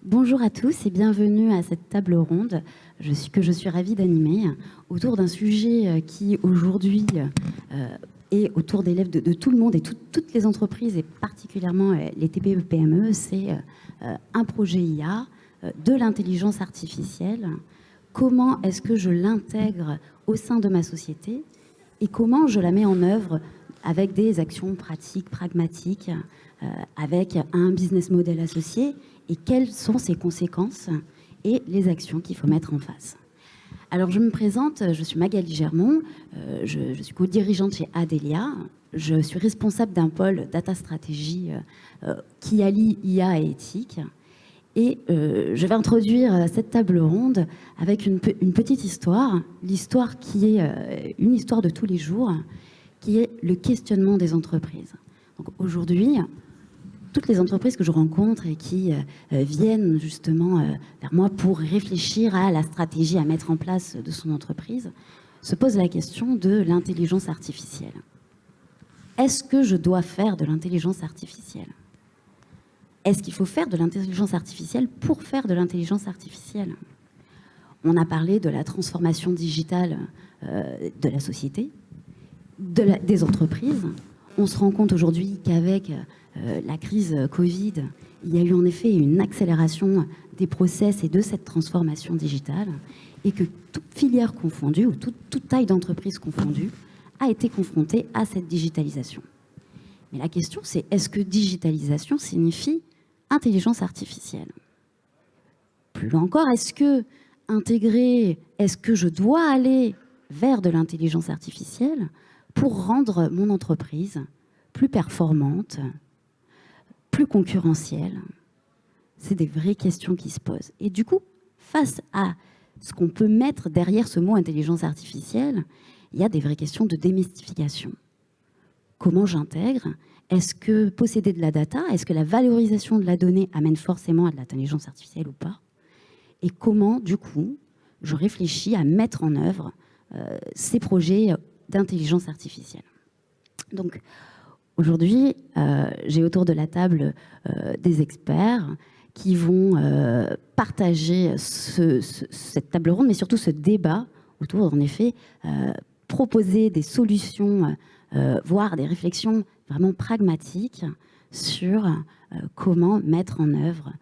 Bonjour à tous et bienvenue à cette table ronde que je suis ravie d'animer autour d'un sujet qui aujourd'hui est autour des lèvres de tout le monde et toutes les entreprises et particulièrement les TPE-PME. C'est un projet IA, de l'intelligence artificielle. Comment est-ce que je l'intègre au sein de ma société et comment je la mets en œuvre avec des actions pratiques, pragmatiques, avec un business model associé et quelles sont ses conséquences et les actions qu'il faut mettre en face. Alors je me présente, je suis Magali Germont, je suis co-dirigeante chez Adelia, je suis responsable d'un pôle data stratégie qui allie IA et éthique. Et je vais introduire cette table ronde avec une petite histoire, l'histoire qui est une histoire de tous les jours, qui est le questionnement des entreprises. Donc aujourd'hui, toutes les entreprises que je rencontre et qui viennent justement vers moi pour réfléchir à la stratégie à mettre en place de son entreprise se posent la question de l'intelligence artificielle. Est-ce que je dois faire de l'intelligence artificielle ? Est-ce qu'il faut faire de l'intelligence artificielle pour faire de l'intelligence artificielle ? On a parlé de la transformation digitale de la société, des entreprises. On se rend compte aujourd'hui qu'avec la crise Covid, il y a eu en effet une accélération des process et de cette transformation digitale et que toute filière confondue ou toute taille d'entreprise confondue a été confrontée à cette digitalisation. Mais la question, c'est est-ce que digitalisation signifie intelligence artificielle ? Plus loin encore, est-ce que je dois aller vers de l'intelligence artificielle pour rendre mon entreprise plus performante, plus concurrentielle ? C'est des vraies questions qui se posent. Et du coup, face à ce qu'on peut mettre derrière ce mot intelligence artificielle, il y a des vraies questions de démystification. Comment j'intègre ? Est-ce que posséder de la data, est-ce que la valorisation de la donnée amène forcément à de l'intelligence artificielle ou pas ? Et comment, du coup, je réfléchis à mettre en œuvre ces projets d'intelligence artificielle. Donc, aujourd'hui, j'ai autour de la table des experts qui vont partager cette table ronde, mais surtout ce débat autour, en effet, proposer des solutions, voire des réflexions vraiment pragmatiques sur comment mettre en œuvre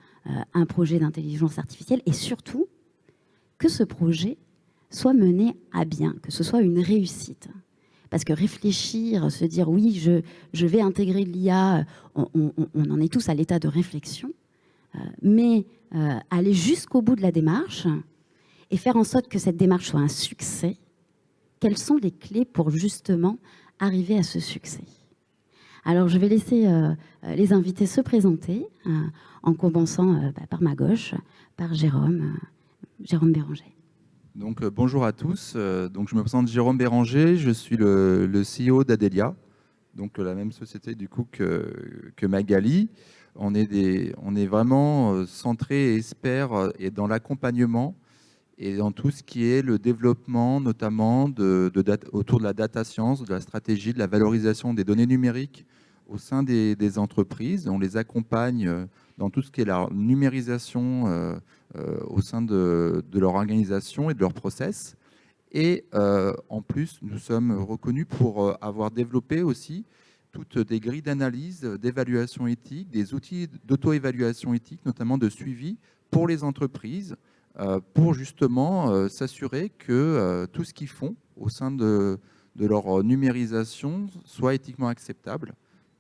un projet d'intelligence artificielle et surtout que ce projet soit mené à bien, que ce soit une réussite. Parce que réfléchir, se dire oui, je vais intégrer l'IA, on en est tous à l'état de réflexion, mais aller jusqu'au bout de la démarche et faire en sorte que cette démarche soit un succès, quelles sont les clés pour justement arriver à ce succès ? Alors je vais laisser les invités se présenter en commençant par ma gauche, par Jérôme Béranger. Donc, bonjour à tous. Donc, je me présente Jérôme Béranger. Je suis le CEO d'Adelia, donc la même société du coup que Magali. On est vraiment centré et expert et dans l'accompagnement et dans tout ce qui est le développement, notamment autour de la data science, de la stratégie, de la valorisation des données numériques au sein des entreprises. On les accompagne dans tout ce qui est la numérisation au sein de leur organisation et de leur process. Et en plus, nous sommes reconnus pour avoir développé aussi toutes des grilles d'analyse, d'évaluation éthique, des outils d'auto-évaluation éthique, notamment de suivi pour les entreprises, pour justement s'assurer que tout ce qu'ils font au sein de leur numérisation soit éthiquement acceptable.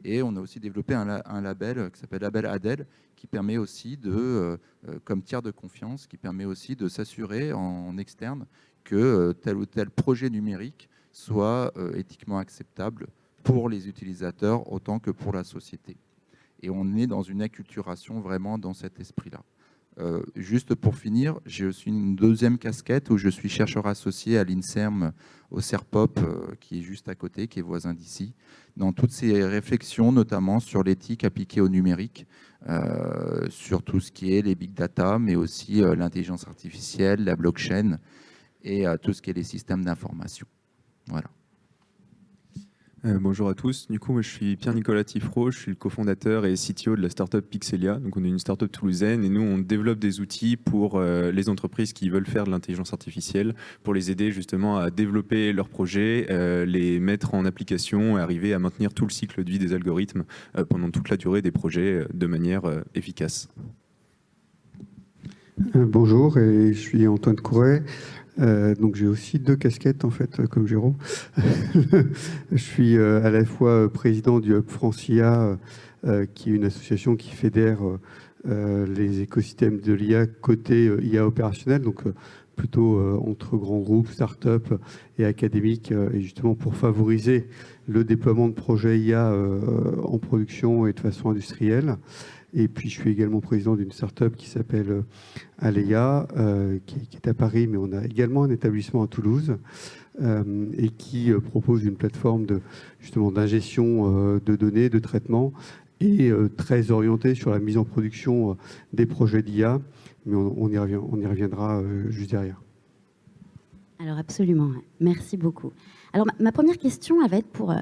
Et on a aussi développé un label qui s'appelle Label Adel, qui permet aussi comme tiers de confiance, qui permet aussi de s'assurer en externe que tel ou tel projet numérique soit éthiquement acceptable pour les utilisateurs autant que pour la société. Et on est dans une acculturation vraiment dans cet esprit-là. Juste pour finir, j'ai aussi une deuxième casquette où je suis chercheur associé à l'INSERM, au CERPOP, qui est juste à côté, qui est voisin d'ici, dans toutes ces réflexions, notamment sur l'éthique appliquée au numérique, sur tout ce qui est les big data, mais aussi l'intelligence artificielle, la blockchain et tout ce qui est les systèmes d'information. Voilà. Bonjour à tous. Du coup, moi, je suis Pierre-Nicolas Tiffreau, je suis le cofondateur et CTO de la startup Pixelia. Donc, on est une startup toulousaine et nous, on développe des outils pour les entreprises qui veulent faire de l'intelligence artificielle, pour les aider justement à développer leurs projets, les mettre en application et arriver à maintenir tout le cycle de vie des algorithmes pendant toute la durée des projets de manière efficace. Bonjour, et je suis Antoine Couret. Donc j'ai aussi deux casquettes en fait, comme Jérôme. Je suis à la fois président du Hub Francia, qui est une association qui fédère les écosystèmes de l'IA côté IA opérationnel, donc plutôt entre grands groupes, start-up et académiques, et justement pour favoriser le déploiement de projets IA en production et de façon industrielle. Et puis, je suis également président d'une start-up qui s'appelle Alea, qui est à Paris, mais on a également un établissement à Toulouse, et qui propose une plateforme justement d'ingestion de données, de traitement, et très orientée sur la mise en production des projets d'IA. Mais on y reviendra juste derrière. Alors absolument, merci beaucoup. Alors ma première question, elle va être pour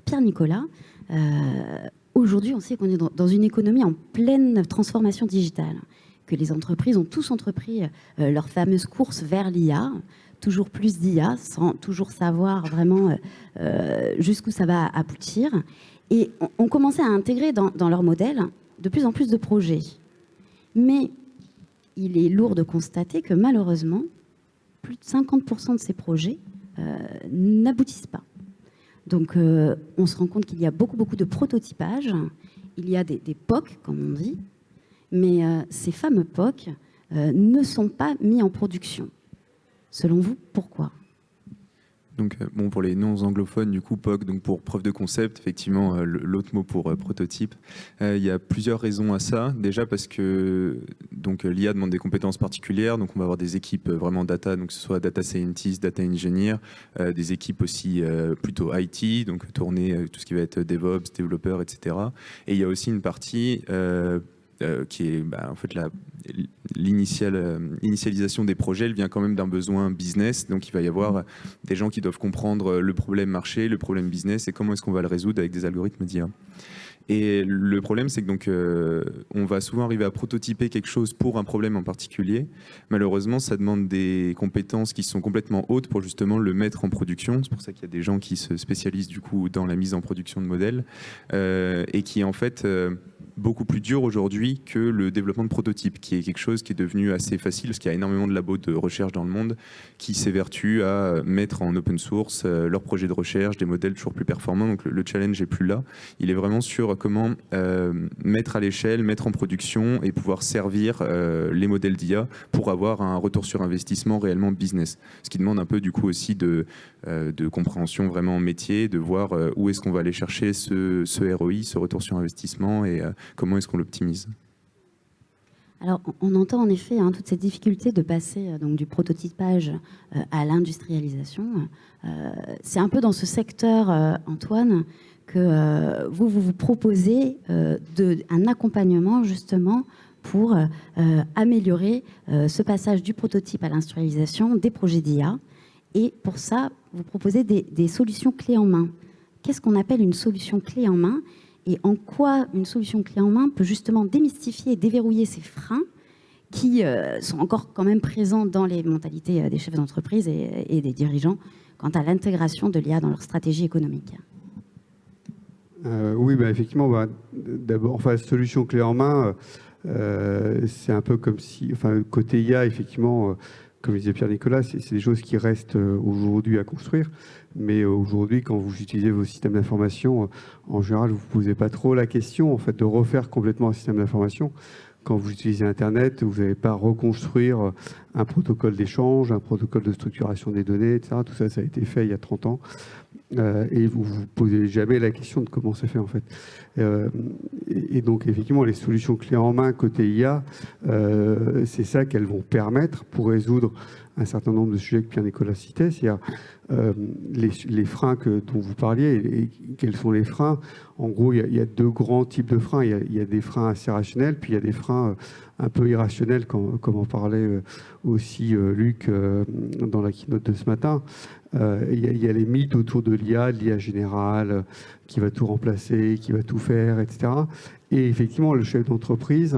Pierre-Nicolas. Aujourd'hui, on sait qu'on est dans une économie en pleine transformation digitale, que les entreprises ont tous entrepris leur fameuse course vers l'IA, toujours plus d'IA, sans toujours savoir vraiment jusqu'où ça va aboutir. Et on commençait à intégrer dans leur modèle de plus en plus de projets. Mais il est lourd de constater que malheureusement, plus de 50% de ces projets n'aboutissent pas. Donc, on se rend compte qu'il y a beaucoup de prototypage. Il y a des POC, comme on dit. Mais ces fameux POC ne sont pas mis en production. Selon vous, pourquoi ? Donc, bon, pour les non-anglophones, du coup, POC, donc pour preuve de concept, effectivement, l'autre mot pour prototype. Il y a plusieurs raisons à ça. Déjà parce que l'IA demande des compétences particulières. Donc, on va avoir des équipes vraiment data, donc que ce soit data scientist, data engineer, des équipes aussi plutôt IT, donc tourner tout ce qui va être DevOps, développeurs, etc. Et il y a aussi une partie qui est en fait l'initialisation des projets, elle vient quand même d'un besoin business, donc il va y avoir des gens qui doivent comprendre le problème marché, le problème business et comment est-ce qu'on va le résoudre avec des algorithmes d'IA. Et le problème, c'est que on va souvent arriver à prototyper quelque chose pour un problème en particulier. Malheureusement, ça demande des compétences qui sont complètement hautes pour justement le mettre en production. C'est pour ça qu'il y a des gens qui se spécialisent du coup dans la mise en production de modèles et qui en fait beaucoup plus dur aujourd'hui que le développement de prototypes, qui est quelque chose qui est devenu assez facile, parce qu'il y a énormément de labos de recherche dans le monde qui s'évertuent à mettre en open source leurs projets de recherche, des modèles toujours plus performants. Donc le challenge n'est plus là. Il est vraiment sur comment mettre à l'échelle, mettre en production et pouvoir servir les modèles d'IA pour avoir un retour sur investissement réellement business. Ce qui demande un peu du coup aussi de compréhension vraiment métier, de voir où est-ce qu'on va aller chercher ce ROI, ce retour sur investissement et comment est-ce qu'on l'optimise. Alors, on entend en effet toute cette difficulté de passer donc, du prototypage à l'industrialisation. C'est un peu dans ce secteur, Antoine, que vous proposez un accompagnement justement pour améliorer ce passage du prototype à l'industrialisation des projets d'IA. Et pour ça, vous proposez des solutions clés en main. Qu'est-ce qu'on appelle une solution clé en main ? Et en quoi une solution clé en main peut justement démystifier et déverrouiller ces freins qui sont encore quand même présents dans les mentalités des chefs d'entreprise et des dirigeants quant à l'intégration de l'IA dans leur stratégie économique. Oui, effectivement, d'abord, solution clé en main, c'est un peu comme si, côté IA, effectivement, comme disait Pierre-Nicolas, c'est des choses qui restent aujourd'hui à construire. Mais aujourd'hui, quand vous utilisez vos systèmes d'information, en général, vous ne vous posez pas trop la question en fait, de refaire complètement un système d'information. Quand vous utilisez Internet, vous n'allez pas reconstruire un protocole d'échange, un protocole de structuration des données, etc. Tout ça, ça a été fait il y a 30 ans. Et vous ne vous posez jamais la question de comment c'est fait en fait. Et donc effectivement les solutions clés en main côté IA, c'est ça qu'elles vont permettre pour résoudre un certain nombre de sujets que Pierre-Nicolas citait, c'est-à-dire les freins dont vous parliez. Et quels sont les freins ? En gros, il y a deux grands types de freins. Il y a des freins assez rationnels, puis il y a des freins un peu irrationnel, comme en parlait aussi Luc dans la keynote de ce matin. Il y a les mythes autour de l'IA générale, qui va tout remplacer, qui va tout faire, etc. Et effectivement, le chef d'entreprise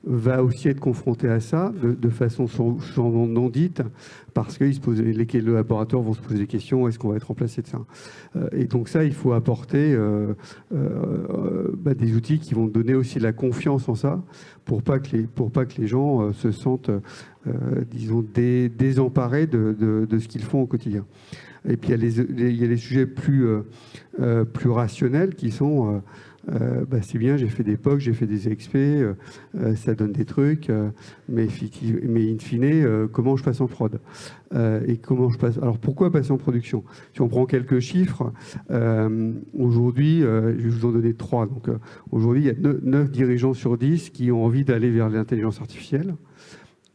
va aussi être confronté à ça de façon souvent non dite, parce que les laboratoires vont se poser des questions, est-ce qu'on va être remplacé de ça? Et donc ça, il faut apporter des outils qui vont donner aussi la confiance en ça, pour pas que les gens se sentent, disons, désemparés de ce qu'ils font au quotidien. Et puis il y a les sujets plus rationnels qui sont c'est bien, j'ai fait des POC, j'ai fait des XP, ça donne des trucs, mais in fine, comment je passe en prod et comment je passe. Alors pourquoi passer en production? Si on prend quelques chiffres, aujourd'hui, je vais vous en donner 3. Donc aujourd'hui, il y a 9 dirigeants sur 10 qui ont envie d'aller vers l'intelligence artificielle.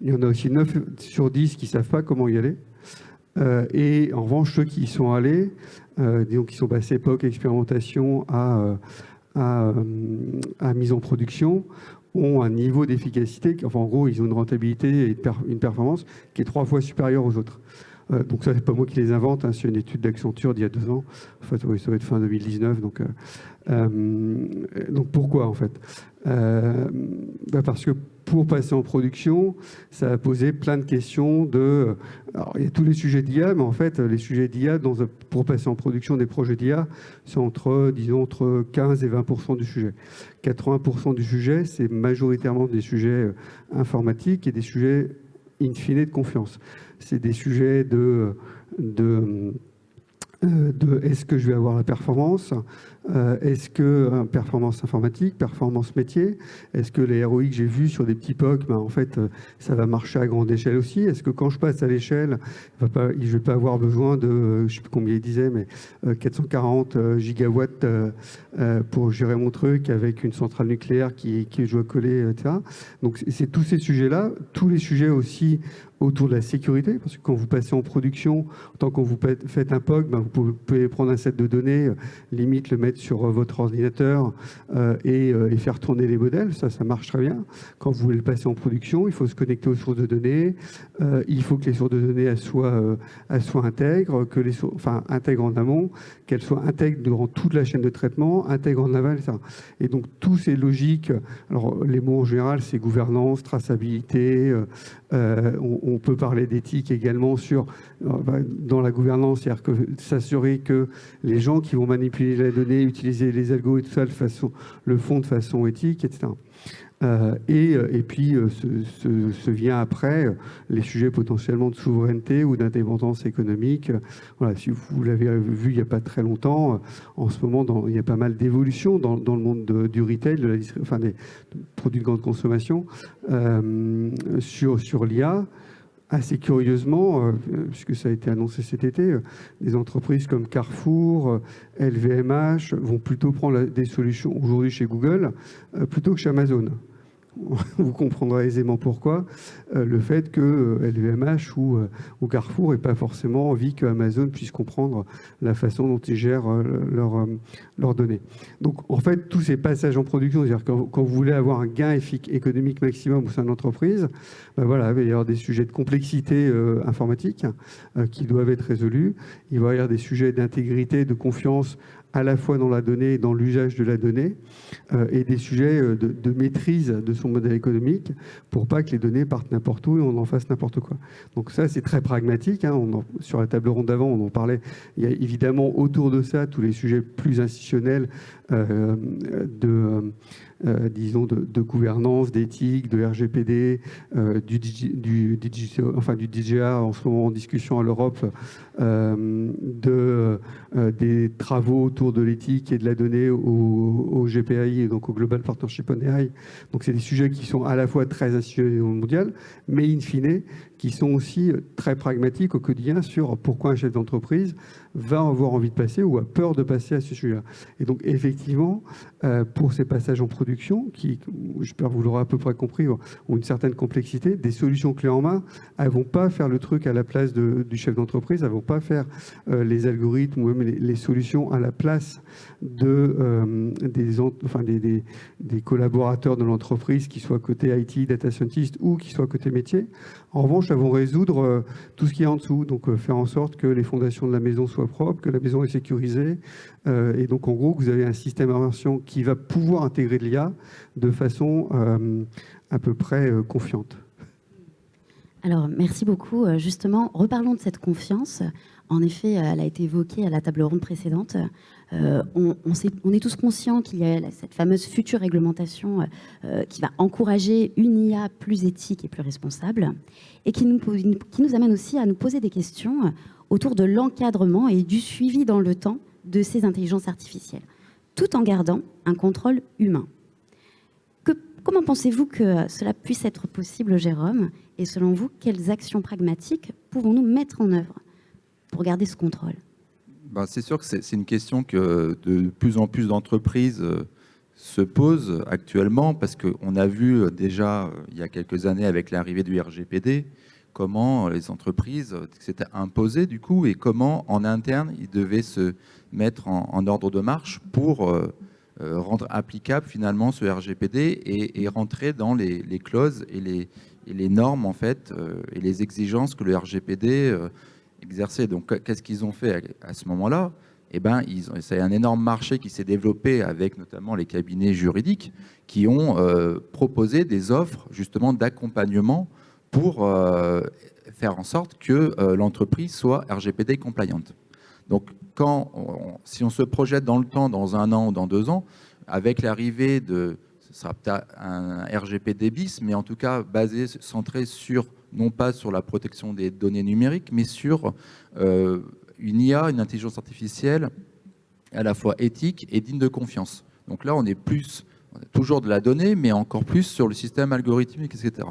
Il y en a aussi 9 sur 10 qui ne savent pas comment y aller. Et en revanche, ceux qui y sont allés, disons qui sont passés POC, expérimentation à mise en production, ont un niveau d'efficacité, enfin en gros, ils ont une rentabilité et une performance qui est 3 fois supérieure aux autres. Donc ça, c'est pas moi qui les invente, hein, c'est une étude d'Accenture d'il y a 2 ans. En fait, oui, ça va être fin 2019. Donc pourquoi en fait? Parce que pour passer en production, ça a posé plein de questions alors, il y a tous les sujets d'IA, mais en fait, les sujets d'IA, pour passer en production des projets d'IA, c'est entre 15 et 20% du sujet. 80% du sujet, c'est majoritairement des sujets informatiques et des sujets in fine de confiance. C'est des sujets de est-ce que je vais avoir la performance, est-ce que performance informatique, performance métier, est-ce que les ROI que j'ai vus sur des petits POC, en fait, ça va marcher à grande échelle aussi, est-ce que quand je passe à l'échelle, je ne vais pas avoir besoin de, je ne sais plus combien il disait, mais 440 gigawatts pour gérer mon truc avec une centrale nucléaire qui je dois coller, etc. Donc c'est tous ces sujets-là, tous les sujets aussi autour de la sécurité, parce que quand vous passez en production, tant que vous faites un POC, vous pouvez prendre un set de données, limite le mettre sur votre ordinateur et faire tourner les modèles, ça marche très bien. Quand vous voulez le passer en production, il faut se connecter aux sources de données, il faut que les sources de données soient intègres, intègres en amont, qu'elles soient intègres durant toute la chaîne de traitement, intègres en aval, etc. Et donc tous ces logiques, alors les mots en général, c'est gouvernance, traçabilité, on peut parler d'éthique également dans la gouvernance, c'est-à-dire que s'assurer que les gens qui vont manipuler la donnée, utiliser les algos et tout ça le font de façon éthique, etc. Et puis se vient après les sujets potentiellement de souveraineté ou d'indépendance économique. Voilà, si vous l'avez vu il n'y a pas très longtemps, en ce moment il y a pas mal d'évolutions dans le monde du retail, des produits de grande consommation, sur l'IA. Assez curieusement, puisque ça a été annoncé cet été, des entreprises comme Carrefour, LVMH vont plutôt prendre des solutions aujourd'hui chez Google plutôt que chez Amazon. Vous comprendrez aisément pourquoi. Le fait que LVMH ou Carrefour n'ait pas forcément envie que Amazon puisse comprendre la façon dont ils gèrent leurs données. Donc, en fait, tous ces passages en production, c'est-à-dire quand vous voulez avoir un gain économique maximum au sein de l'entreprise, il va y avoir des sujets de complexité informatique qui doivent être résolus. Il va y avoir des sujets d'intégrité, de confiance à la fois dans la donnée et dans l'usage de la donnée, et des sujets de maîtrise de son modèle économique pour pas que les données partent n'importe où et on en fasse n'importe quoi. Donc ça, c'est très pragmatique. Hein. Sur la table ronde d'avant, on en parlait. Il y a évidemment autour de ça tous les sujets plus institutionnels de gouvernance, d'éthique, de RGPD, du DGA en ce moment en discussion à l'Europe, des travaux autour de l'éthique et de la donnée au GPAI et donc au Global Partnership on AI. Donc c'est des sujets qui sont à la fois très institutionnels au monde mondial, mais in fine, qui sont aussi très pragmatiques au quotidien sur pourquoi un chef d'entreprise va avoir envie de passer ou a peur de passer à ce sujet-là. Et donc, effectivement, pour ces passages en production, qui, j'espère que vous l'aurez à peu près compris, ont une certaine complexité, des solutions clés en main, elles ne vont pas faire le truc à la place du chef d'entreprise, elles ne vont pas faire les algorithmes ou même les solutions à la place des collaborateurs de l'entreprise, qui soient côté IT, data scientist ou qui soient côté métier. En revanche, elles vont résoudre tout ce qui est en dessous, donc faire en sorte que les fondations de la maison soient propres, que la maison est sécurisée. Et donc, en gros, vous avez un système d'information qui va pouvoir intégrer de l'IA de façon à peu près confiante. Alors, merci beaucoup. Justement, reparlons de cette confiance. En effet, elle a été évoquée à la table ronde précédente. On est tous conscients qu'il y a cette fameuse future réglementation qui va encourager une IA plus éthique et plus responsable, et qui nous amène aussi à nous poser des questions autour de l'encadrement et du suivi dans le temps de ces intelligences artificielles, tout en gardant un contrôle humain. Comment pensez-vous que cela puisse être possible, Jérôme? Et selon vous, quelles actions pragmatiques pouvons-nous mettre en œuvre pour garder ce contrôle? C'est sûr que c'est une question que de plus en plus d'entreprises se posent actuellement, parce qu'on a vu déjà il y a quelques années avec l'arrivée du RGPD comment les entreprises s'étaient imposées du coup, et comment en interne ils devaient se mettre en ordre de marche pour rendre applicable finalement ce RGPD et rentrer dans les clauses et les normes en fait et les exigences que le RGPD exerçait. Donc qu'est-ce qu'ils ont fait à ce moment-là? C'est un énorme marché qui s'est développé avec notamment les cabinets juridiques qui ont proposé des offres justement d'accompagnement pour faire en sorte que l'entreprise soit RGPD compliante. Donc, si on se projette dans le temps, dans 1 an ou dans 2 ans, avec l'arrivée ce sera peut-être un RGPD bis, mais en tout cas centré non pas sur la protection des données numériques, mais sur une IA, une intelligence artificielle à la fois éthique et digne de confiance. Donc là, on est toujours de la donnée, mais encore plus sur le système algorithmique, etc.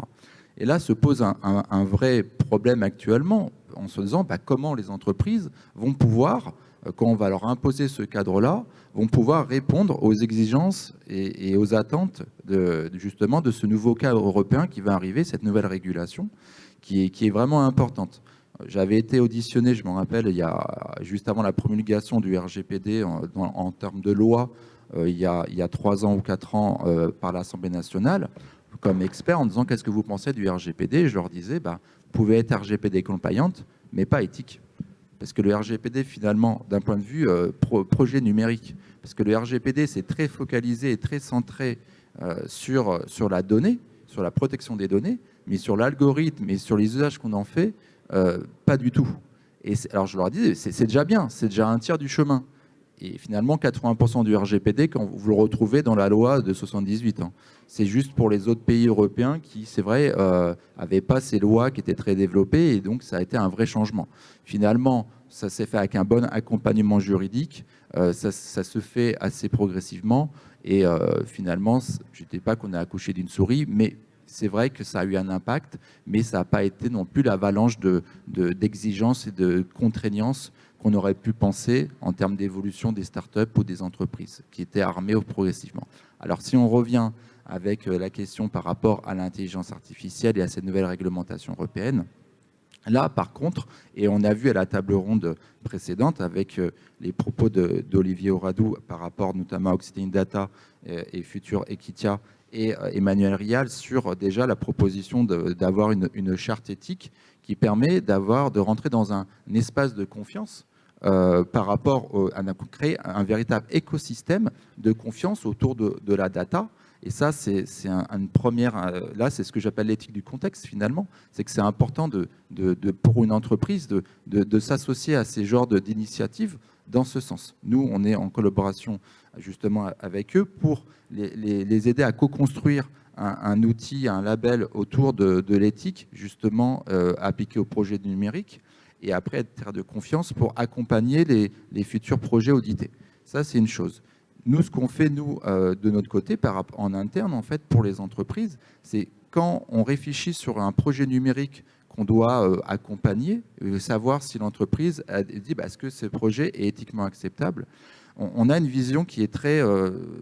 Et là se pose un vrai problème actuellement, en se disant comment les entreprises vont pouvoir, quand on va leur imposer ce cadre-là, vont pouvoir répondre aux exigences et aux attentes justement de ce nouveau cadre européen qui va arriver, cette nouvelle régulation, qui est vraiment importante. J'avais été auditionné, je m'en rappelle, juste avant la promulgation du RGPD en termes de loi, il y a 3 ans ou 4 ans par l'Assemblée nationale, comme expert, en disant qu'est-ce que vous pensez du RGPD. Je leur disais, vous pouvez être RGPD compliant, mais pas éthique. Parce que le RGPD, finalement, d'un point de vue projet numérique, parce que le RGPD, c'est très focalisé et très centré sur la donnée, sur la protection des données, mais sur l'algorithme et sur les usages qu'on en fait, pas du tout. Alors je leur dis, c'est déjà bien, c'est déjà un tiers du chemin. Et finalement, 80% du RGPD, quand vous le retrouvez dans la loi de 78. C'est juste pour les autres pays européens qui, c'est vrai, n'avaient pas ces lois qui étaient très développées, et donc ça a été un vrai changement. Finalement, ça s'est fait avec un bon accompagnement juridique, ça se fait assez progressivement, et finalement, je ne dis pas qu'on a accouché d'une souris, mais c'est vrai que ça a eu un impact, mais ça n'a pas été non plus l'avalanche d'exigences et de contraignances qu'on aurait pu penser en termes d'évolution des startups ou des entreprises qui étaient armées progressivement. Alors si on revient avec la question par rapport à l'intelligence artificielle et à cette nouvelle réglementation européenne, là par contre, et on a vu à la table ronde précédente avec les propos d'Olivier Auradou par rapport notamment à Occitanie Data et Futur Equitia et Emmanuel Rial sur déjà la proposition d'avoir une charte éthique qui permet de rentrer dans un espace de confiance par rapport à créer un véritable écosystème de confiance autour de la data. Et ça, c'est une première. Là, c'est ce que j'appelle l'éthique du contexte, finalement. C'est que c'est important pour une entreprise de s'associer à ces genres d'initiatives dans ce sens. Nous, on est en collaboration justement avec eux pour les aider à co-construire un outil, un label autour de l'éthique, justement appliqué au projet numérique, et après être terre de confiance pour accompagner les futurs projets audités. Ça, c'est une chose. Nous, ce qu'on fait, nous, de notre côté, en interne, en fait, pour les entreprises, c'est quand on réfléchit sur un projet numérique qu'on doit accompagner, savoir si l'entreprise dit est-ce que ce projet est éthiquement acceptable. On a une vision qui est très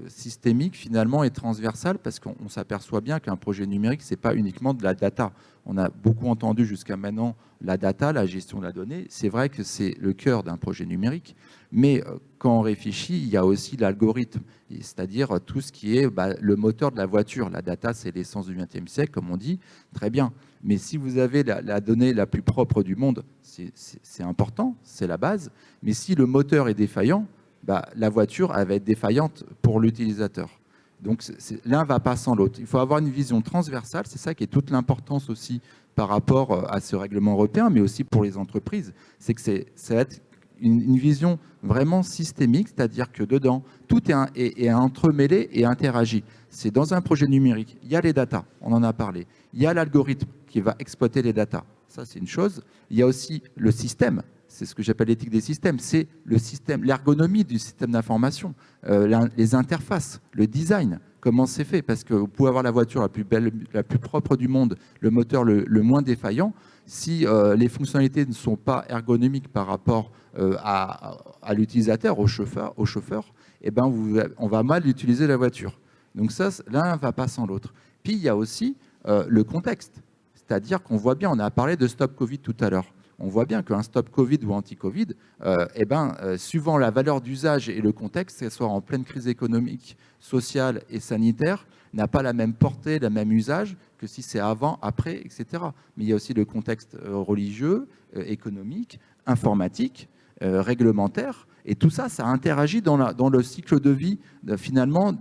systémique finalement et transversale, parce qu'on s'aperçoit bien qu'un projet numérique, ce n'est pas uniquement de la data. On a beaucoup entendu jusqu'à maintenant la data, la gestion de la donnée. C'est vrai que c'est le cœur d'un projet numérique, mais quand on réfléchit, il y a aussi l'algorithme, c'est-à-dire tout ce qui est le moteur de la voiture. La data, c'est l'essence du XXe siècle, comme on dit, très bien. Mais si vous avez la donnée la plus propre du monde, c'est important, c'est la base. Mais si le moteur est défaillant, la voiture elle va être défaillante pour l'utilisateur. Donc l'un ne va pas sans l'autre. Il faut avoir une vision transversale, c'est ça qui est toute l'importance aussi par rapport à ce règlement européen, mais aussi pour les entreprises. C'est que ça va être une vision vraiment systémique, c'est-à-dire que dedans, tout est entremêlé et interagit. C'est dans un projet numérique, il y a les datas, on en a parlé. Il y a l'algorithme qui va exploiter les datas. Ça, c'est une chose. Il y a aussi le système. C'est ce que j'appelle l'éthique des systèmes. C'est le système, l'ergonomie du système d'information, les interfaces, le design, comment c'est fait. Parce que vous pouvez avoir la voiture la plus belle, la plus propre du monde, le moteur le moins défaillant. Si les fonctionnalités ne sont pas ergonomiques par rapport à l'utilisateur, au chauffeur, on va mal utiliser la voiture. Donc ça, l'un ne va pas sans l'autre. Puis il y a aussi le contexte. C'est-à-dire qu'on voit bien, on a parlé de Stop Covid tout à l'heure. On voit bien qu'un Stop Covid ou anti-Covid, suivant la valeur d'usage et le contexte, que ce soit en pleine crise économique, sociale et sanitaire, n'a pas la même portée, le même usage que si c'est avant, après, etc. Mais il y a aussi le contexte religieux, économique, informatique, réglementaire. Et tout ça, ça interagit dans le cycle de vie, finalement,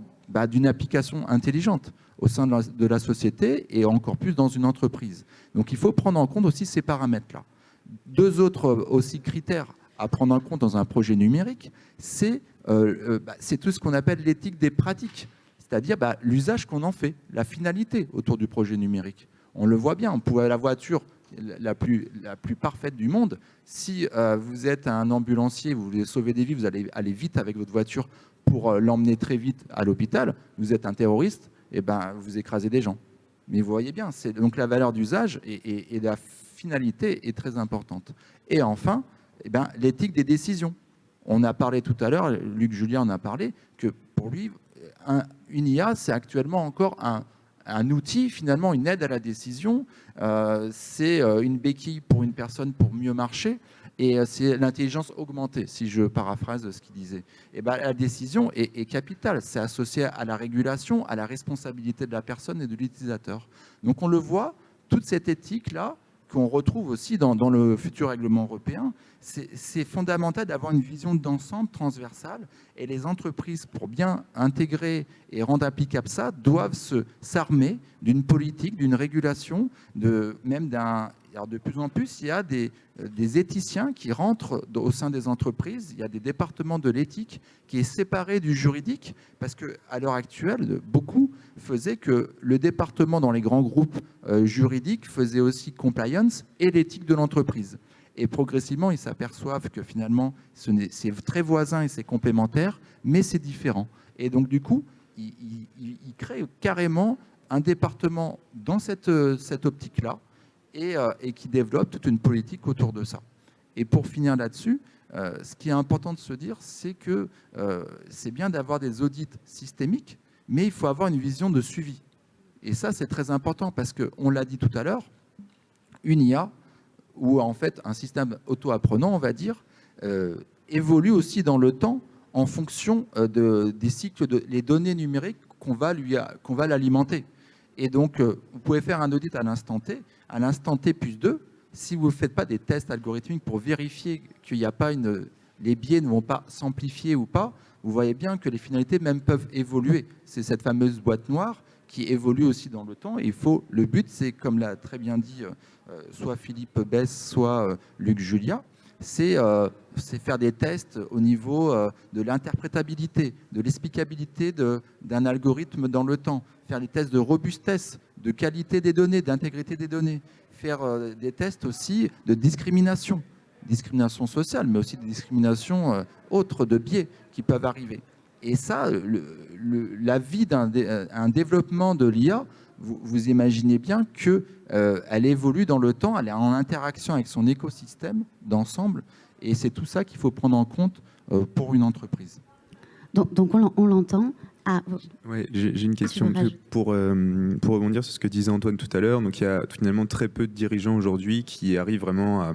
d'une application intelligente au sein de la société et encore plus dans une entreprise. Donc il faut prendre en compte aussi ces paramètres-là. Deux autres aussi critères à prendre en compte dans un projet numérique, c'est tout ce qu'on appelle l'éthique des pratiques, c'est-à-dire l'usage qu'on en fait, la finalité autour du projet numérique. On le voit bien, on pourrait avoir la voiture la plus parfaite du monde. Si vous êtes un ambulancier, vous voulez sauver des vies, vous allez aller vite avec votre voiture pour l'emmener très vite à l'hôpital. Vous êtes un terroriste, vous écrasez des gens. Mais vous voyez bien, donc la valeur d'usage et la finalité est très importante. Et enfin, l'éthique des décisions. On a parlé tout à l'heure, Luc Julia en a parlé, que pour lui, une IA, c'est actuellement encore un outil, finalement, une aide à la décision. C'est une béquille pour une personne pour mieux marcher. Et c'est l'intelligence augmentée, si je paraphrase ce qu'il disait. La décision est capitale. C'est associé à la régulation, à la responsabilité de la personne et de l'utilisateur. Donc on le voit, toute cette éthique-là, qu'on retrouve aussi dans le futur règlement européen, c'est fondamental d'avoir une vision d'ensemble transversale. Et les entreprises, pour bien intégrer et rendre applicable ça, doivent s'armer d'une politique, d'une régulation, alors de plus en plus, il y a des éthiciens qui rentrent au sein des entreprises. Il y a des départements de l'éthique qui est séparé du juridique, parce qu'à l'heure actuelle, beaucoup faisaient que le département dans les grands groupes juridiques faisait aussi compliance et l'éthique de l'entreprise. Et progressivement, ils s'aperçoivent que finalement, c'est très voisin et c'est complémentaire, mais c'est différent. Et donc, du coup, ils créent carrément un département dans cette optique-là, et qui développe toute une politique autour de ça. Et pour finir là-dessus, ce qui est important de se dire, c'est que c'est bien d'avoir des audits systémiques, mais il faut avoir une vision de suivi. Et ça, c'est très important parce qu'on l'a dit tout à l'heure, une IA, ou en fait un système auto-apprenant, on va dire, évolue aussi dans le temps en fonction des cycles, les données numériques qu'on va l'alimenter. Et donc, vous pouvez faire un audit à l'instant T plus 2, si vous ne faites pas des tests algorithmiques pour vérifier qu'il n'y a pas les biais ne vont pas s'amplifier ou pas, vous voyez bien que les finalités même peuvent évoluer. C'est cette fameuse boîte noire qui évolue aussi dans le temps. Et le but, c'est, comme l'a très bien dit soit Philippe Besse, soit Luc Julia, c'est faire des tests au niveau de l'interprétabilité, de l'explicabilité d'un algorithme dans le temps, faire des tests de robustesse, de qualité des données, d'intégrité des données, faire des tests aussi de discrimination sociale, mais aussi de discrimination autre, de biais qui peuvent arriver. Et ça, la vie d'un développement de l'IA vous imaginez bien qu'elle évolue dans le temps, elle est en interaction avec son écosystème d'ensemble, et c'est tout ça qu'il faut prendre en compte pour une entreprise. Donc on l'entend. Ouais, j'ai une question pour rebondir sur ce que disait Antoine tout à l'heure. Donc il y a finalement très peu de dirigeants aujourd'hui qui arrivent vraiment à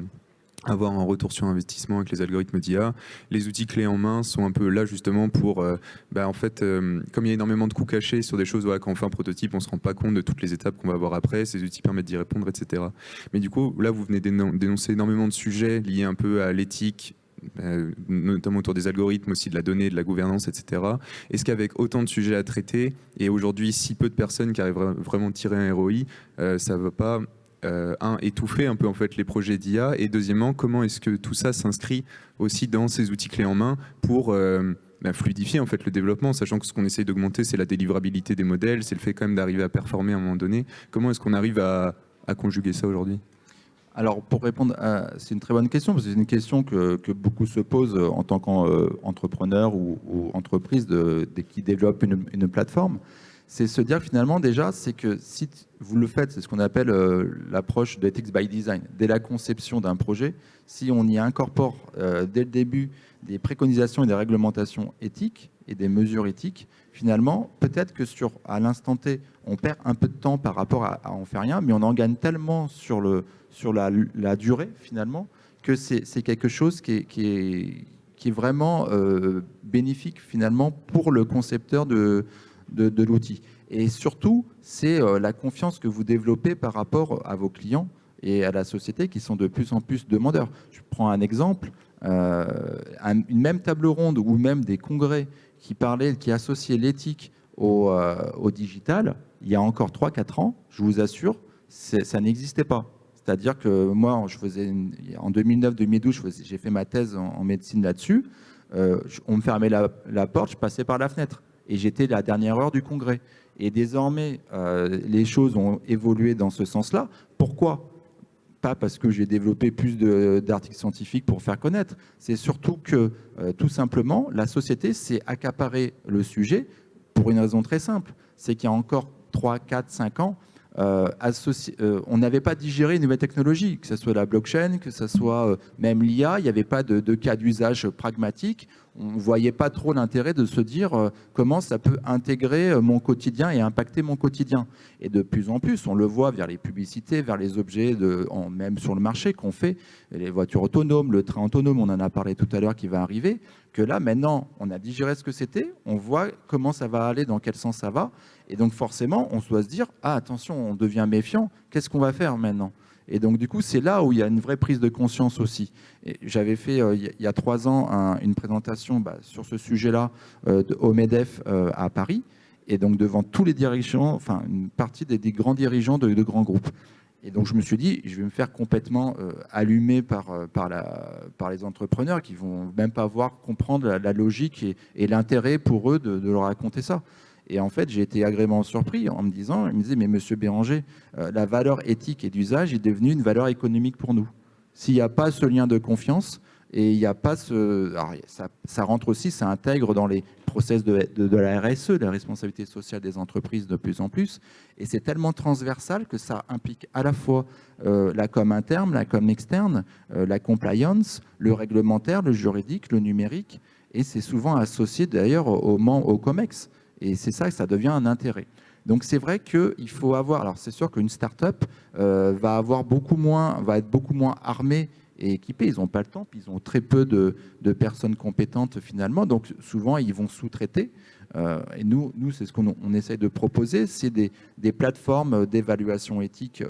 avoir un retour sur investissement avec les algorithmes d'IA. Les outils clés en main sont un peu là justement pour, en fait, comme il y a énormément de coûts cachés sur des choses, voilà, quand on fait un prototype, on ne se rend pas compte de toutes les étapes qu'on va avoir après, ces outils permettent d'y répondre, etc. Mais du coup, là, vous venez d'énoncer énormément de sujets liés un peu à l'éthique, notamment autour des algorithmes, aussi de la donnée, de la gouvernance, etc. Est-ce qu'avec autant de sujets à traiter, et aujourd'hui si peu de personnes qui arrivent vraiment à tirer un ROI, ça ne va pas... étouffer un peu en fait les projets d'IA, et deuxièmement, comment est-ce que tout ça s'inscrit aussi dans ces outils clés en main pour fluidifier en fait le développement, sachant que ce qu'on essaye d'augmenter, c'est la délivrabilité des modèles, c'est le fait quand même d'arriver à performer à un moment donné. Comment est-ce qu'on arrive à conjuguer ça aujourd'hui ? Alors, pour répondre, c'est une très bonne question, parce que c'est une question que beaucoup se posent en tant qu'entrepreneur ou entreprise qui développe une plateforme. C'est se dire finalement déjà, c'est que si vous le faites, c'est ce qu'on appelle l'approche de Ethics by Design. Dès la conception d'un projet, si on y incorpore dès le début des préconisations et des réglementations éthiques et des mesures éthiques, finalement, peut-être que à l'instant T, on perd un peu de temps par rapport à en faire rien, mais on en gagne tellement sur la durée, finalement, que c'est quelque chose qui est vraiment bénéfique, finalement, pour le concepteur de l'outil. Et surtout, c'est la confiance que vous développez par rapport à vos clients et à la société qui sont de plus en plus demandeurs. Je prends un exemple, une même table ronde ou même des congrès qui associaient l'éthique au digital, il y a encore 3-4 ans, je vous assure, ça n'existait pas. C'est-à-dire que moi, en 2009-2012, j'ai fait ma thèse en médecine là-dessus. On me fermait la porte, je passais par la fenêtre. Et j'étais la dernière heure du congrès. Et désormais, les choses ont évolué dans ce sens-là. Pourquoi ? Pas parce que j'ai développé plus d'articles scientifiques pour faire connaître. C'est surtout que, tout simplement, la société s'est accaparée le sujet pour une raison très simple. C'est qu'il y a encore 3, 4, 5 ans, on n'avait pas digéré une nouvelle technologie, que ce soit la blockchain, que ce soit même l'IA, il n'y avait pas de cas d'usage pragmatique. On ne voyait pas trop l'intérêt de se dire comment ça peut intégrer mon quotidien et impacter mon quotidien. Et de plus en plus, on le voit vers les publicités, vers les objets, même sur le marché qu'on fait, les voitures autonomes, le train autonome, on en a parlé tout à l'heure qui va arriver, que là maintenant, on a digéré ce que c'était, on voit comment ça va aller, dans quel sens ça va. Et donc forcément, on doit se dire, ah attention, on devient méfiant, qu'est-ce qu'on va faire maintenant ? Et donc du coup, c'est là où il y a une vraie prise de conscience aussi. J'avais fait, il y a 3 ans, une présentation sur ce sujet-là au MEDEF à Paris, et donc devant tous les dirigeants, enfin une partie des grands dirigeants de grands groupes. Et donc je me suis dit, je vais me faire complètement allumer par les entrepreneurs qui vont même pas comprendre la logique et l'intérêt pour eux de leur raconter ça. Et en fait, j'ai été agréablement surpris en me disant, il me disait, mais monsieur Béranger, la valeur éthique et d'usage est devenue une valeur économique pour nous. S'il n'y a pas ce lien de confiance, et il n'y a pas alors, ça rentre aussi, ça intègre dans les process de la RSE, la responsabilité sociale des entreprises de plus en plus, et c'est tellement transversal que ça implique à la fois la com interne, la com externe, la compliance, le réglementaire, le juridique, le numérique, et c'est souvent associé d'ailleurs au COMEX. Et c'est ça que ça devient un intérêt. Donc c'est vrai qu'il faut avoir... Alors c'est sûr qu'une start-up va être beaucoup moins armée et équipée. Ils n'ont pas le temps, puis ils ont très peu de personnes compétentes finalement. Donc souvent, ils vont sous-traiter. Et nous c'est ce qu'on essaye de proposer, c'est des plateformes d'évaluation éthique,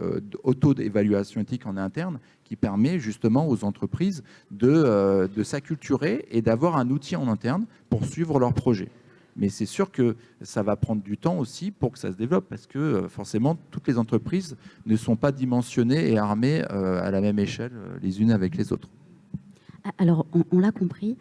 auto-d'évaluation éthique en interne, qui permet justement aux entreprises de s'acculturer et d'avoir un outil en interne pour suivre leurs projets. Mais c'est sûr que ça va prendre du temps aussi pour que ça se développe, parce que forcément, toutes les entreprises ne sont pas dimensionnées et armées à la même échelle les unes avec les autres. Alors, on l'a compris,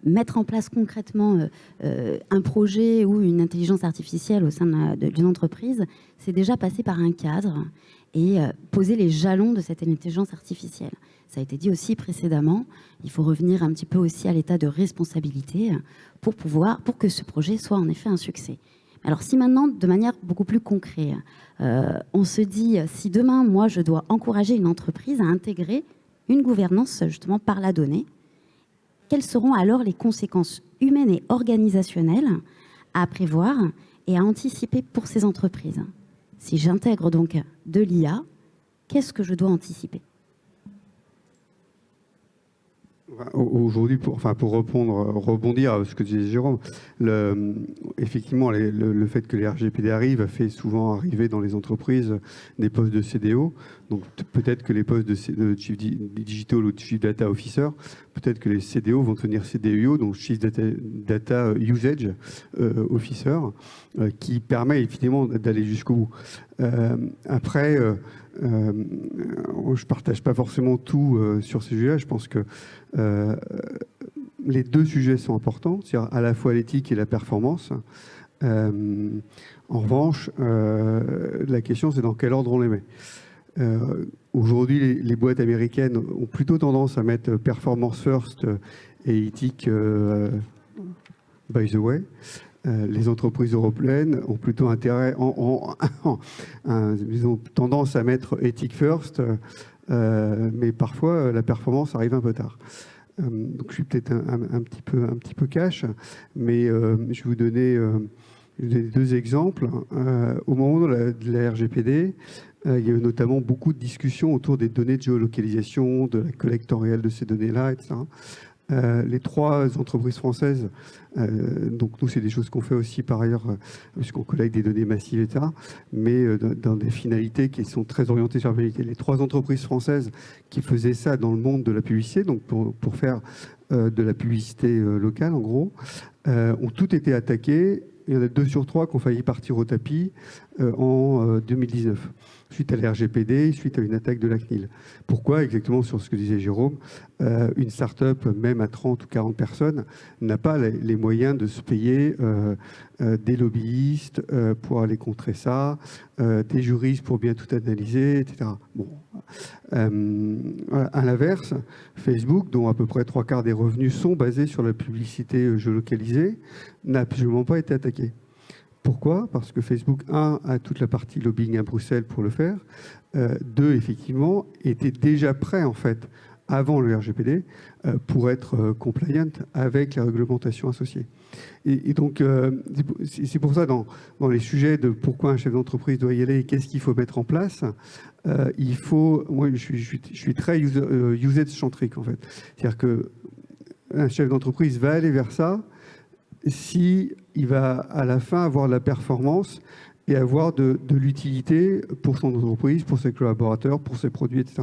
mettre en place concrètement un projet ou une intelligence artificielle au sein d'une entreprise, c'est déjà passer par un cadre et poser les jalons de cette intelligence artificielle. Ça a été dit aussi précédemment, il faut revenir un petit peu aussi à l'état de responsabilité pour que ce projet soit en effet un succès. Alors si maintenant, de manière beaucoup plus concrète, on se dit, si demain, moi, je dois encourager une entreprise à intégrer une gouvernance justement par la donnée, quelles seront alors les conséquences humaines et organisationnelles à prévoir et à anticiper pour ces entreprises? Si j'intègre donc de l'IA, qu'est-ce que je dois anticiper? Aujourd'hui, pour rebondir à ce que disait Jérôme, effectivement, le fait que les RGPD arrivent fait souvent arriver dans les entreprises des postes de CDO. Donc peut-être que les postes de Chief Digital ou de Chief Data Officer, peut-être que les CDO vont devenir CDIO, donc Chief Data Usage Officer, qui permet évidemment d'aller jusqu'au bout. Après, je ne partage pas forcément tout sur ces sujets-là. Je pense que les deux sujets sont importants, c'est-à-dire à la fois l'éthique et la performance. En revanche, la question, c'est dans quel ordre on les met. Aujourd'hui, les boîtes américaines ont plutôt tendance à mettre performance first et éthique by the way. Les entreprises européennes ont plutôt intérêt, ils ont tendance à mettre éthique first, mais parfois la performance arrive un peu tard. Donc je suis peut-être un petit peu cash, mais je vais vous donner deux exemples. Au moment de la RGPD, il y a eu notamment beaucoup de discussions autour des données de géolocalisation, de la collecte en réel de ces données-là, etc. Les trois entreprises françaises, donc nous c'est des choses qu'on fait aussi par ailleurs, puisqu'on collecte des données massives, etc., mais dans des finalités qui sont très orientées sur la finalité. Les trois entreprises françaises qui faisaient ça dans le monde de la publicité, donc pour faire de la publicité locale en gros, ont toutes été attaquées. Il y en a 2 sur 3 qui ont failli partir au tapis en 2019, suite à l'RGPD, suite à une attaque de la CNIL. Pourquoi? Exactement sur ce que disait Jérôme. Une start-up, même à 30 ou 40 personnes, n'a pas les moyens de se payer des lobbyistes pour aller contrer ça, des juristes pour bien tout analyser, etc. Bon. À l'inverse, Facebook, dont à peu près 3/4 des revenus sont basés sur la publicité géolocalisée, n'a absolument pas été attaqué. Pourquoi? Parce que Facebook, a toute la partie lobbying à Bruxelles pour le faire. 2, effectivement, était déjà prêt, en fait, avant le RGPD, pour être compliant avec la réglementation associée. Et donc, c'est pour ça, dans les sujets de pourquoi un chef d'entreprise doit y aller et qu'est-ce qu'il faut mettre en place, il faut... Moi, je suis très usage-centric, en fait. C'est-à-dire qu'un chef d'entreprise va aller vers ça si il va à la fin avoir de la performance et avoir de l'utilité pour son entreprise, pour ses collaborateurs, pour ses produits, etc.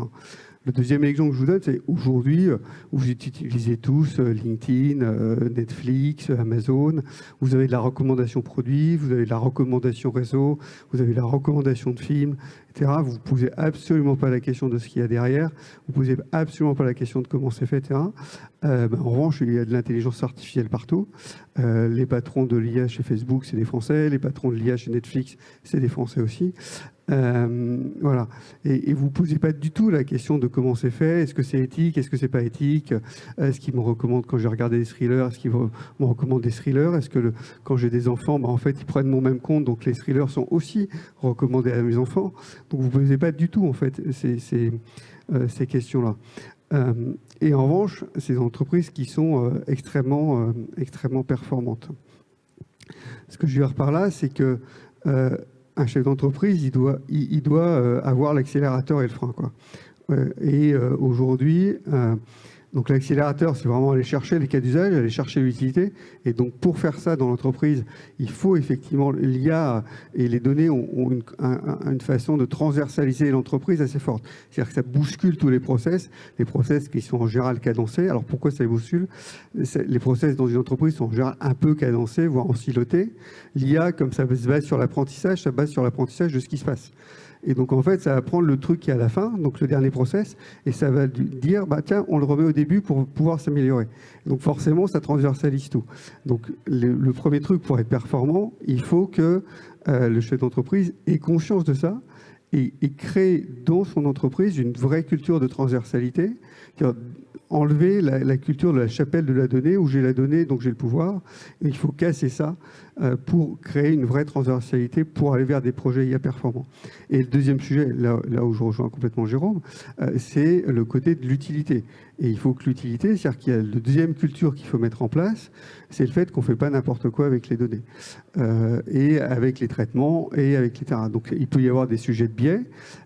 Le deuxième exemple que je vous donne, c'est aujourd'hui, vous utilisez tous LinkedIn, Netflix, Amazon, vous avez de la recommandation produit, vous avez de la recommandation réseau, vous avez de la recommandation de films, etc. Vous ne posez absolument pas la question de ce qu'il y a derrière, vous ne posez absolument pas la question de comment c'est fait, etc. En revanche, il y a de l'intelligence artificielle partout. Les patrons de l'IA chez Facebook, c'est des Français. Les patrons de l'IA chez Netflix, c'est des Français aussi. Voilà. Et vous ne posez pas du tout la question de comment c'est fait. Est-ce que c'est éthique? Est-ce que c'est pas éthique? Est-ce qu'ils me recommandent quand j'ai regardé des thrillers? Est-ce qu'ils me recommandent des thrillers? Est-ce que quand j'ai des enfants, en fait, ils prennent mon même compte, donc les thrillers sont aussi recommandés à mes enfants. Donc vous ne posez pas du tout, en fait, ces questions-là. Et en revanche, ces entreprises qui sont extrêmement performantes. Ce que je veux dire par là, c'est que un chef d'entreprise, il doit avoir l'accélérateur et le frein, quoi. Et aujourd'hui, donc l'accélérateur, c'est vraiment aller chercher les cas d'usage, aller chercher l'utilité. Et donc pour faire ça dans l'entreprise, il faut effectivement, l'IA et les données ont une façon de transversaliser l'entreprise assez forte. C'est-à-dire que ça bouscule tous les process qui sont en général cadencés. Alors pourquoi ça bouscule? Les process dans une entreprise sont en général un peu cadencés, voire ensilotés. L'IA, comme ça se base sur l'apprentissage, ça base sur l'apprentissage de ce qui se passe. Et donc, en fait, ça va prendre le truc qui est à la fin, donc le dernier process, et ça va dire, tiens, on le remet au début pour pouvoir s'améliorer. Donc, forcément, ça transversalise tout. Donc, le premier truc pour être performant, il faut que le chef d'entreprise ait conscience de ça et crée dans son entreprise une vraie culture de transversalité. enlever la culture de la chapelle de la donnée, où j'ai la donnée, donc j'ai le pouvoir. Et il faut casser ça pour créer une vraie transversalité, pour aller vers des projets IA performants. Et le deuxième sujet, là où je rejoins complètement Jérôme, c'est le côté de l'utilité. Et il faut que l'utilité, c'est-à-dire qu'il y a la deuxième culture qu'il faut mettre en place, c'est le fait qu'on ne fait pas n'importe quoi avec les données, et avec les traitements, et avec les terrains. Donc il peut y avoir des sujets de biais,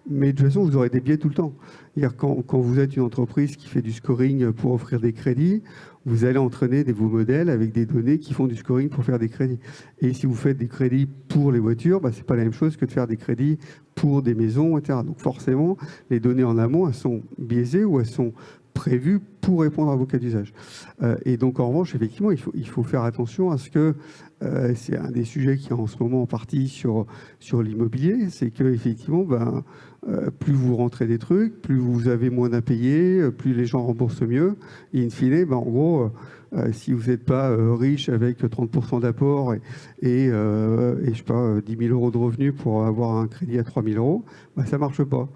mais de toute façon, vous aurez des biais tout le temps. C'est-à-dire quand vous êtes une entreprise qui fait du scoring pour offrir des crédits, vous allez entraîner vos modèles avec des données qui font du scoring pour faire des crédits. Et si vous faites des crédits pour les voitures, ce n'est pas la même chose que de faire des crédits pour des maisons, etc. Donc forcément, les données en amont, elles sont biaisées ou elles sont prévues pour répondre à vos cas d'usage. Et donc en revanche, effectivement, il faut faire attention à ce que, c'est un des sujets qui est en ce moment en partie sur l'immobilier, c'est qu'effectivement, plus vous rentrez des trucs, plus vous avez moins d'impayés, plus les gens remboursent mieux. Et in fine, en gros, si vous n'êtes pas riche avec 30% d'apport et je sais pas, 10 000 euros de revenus pour avoir un crédit à 3 000 euros, ça ne marche pas.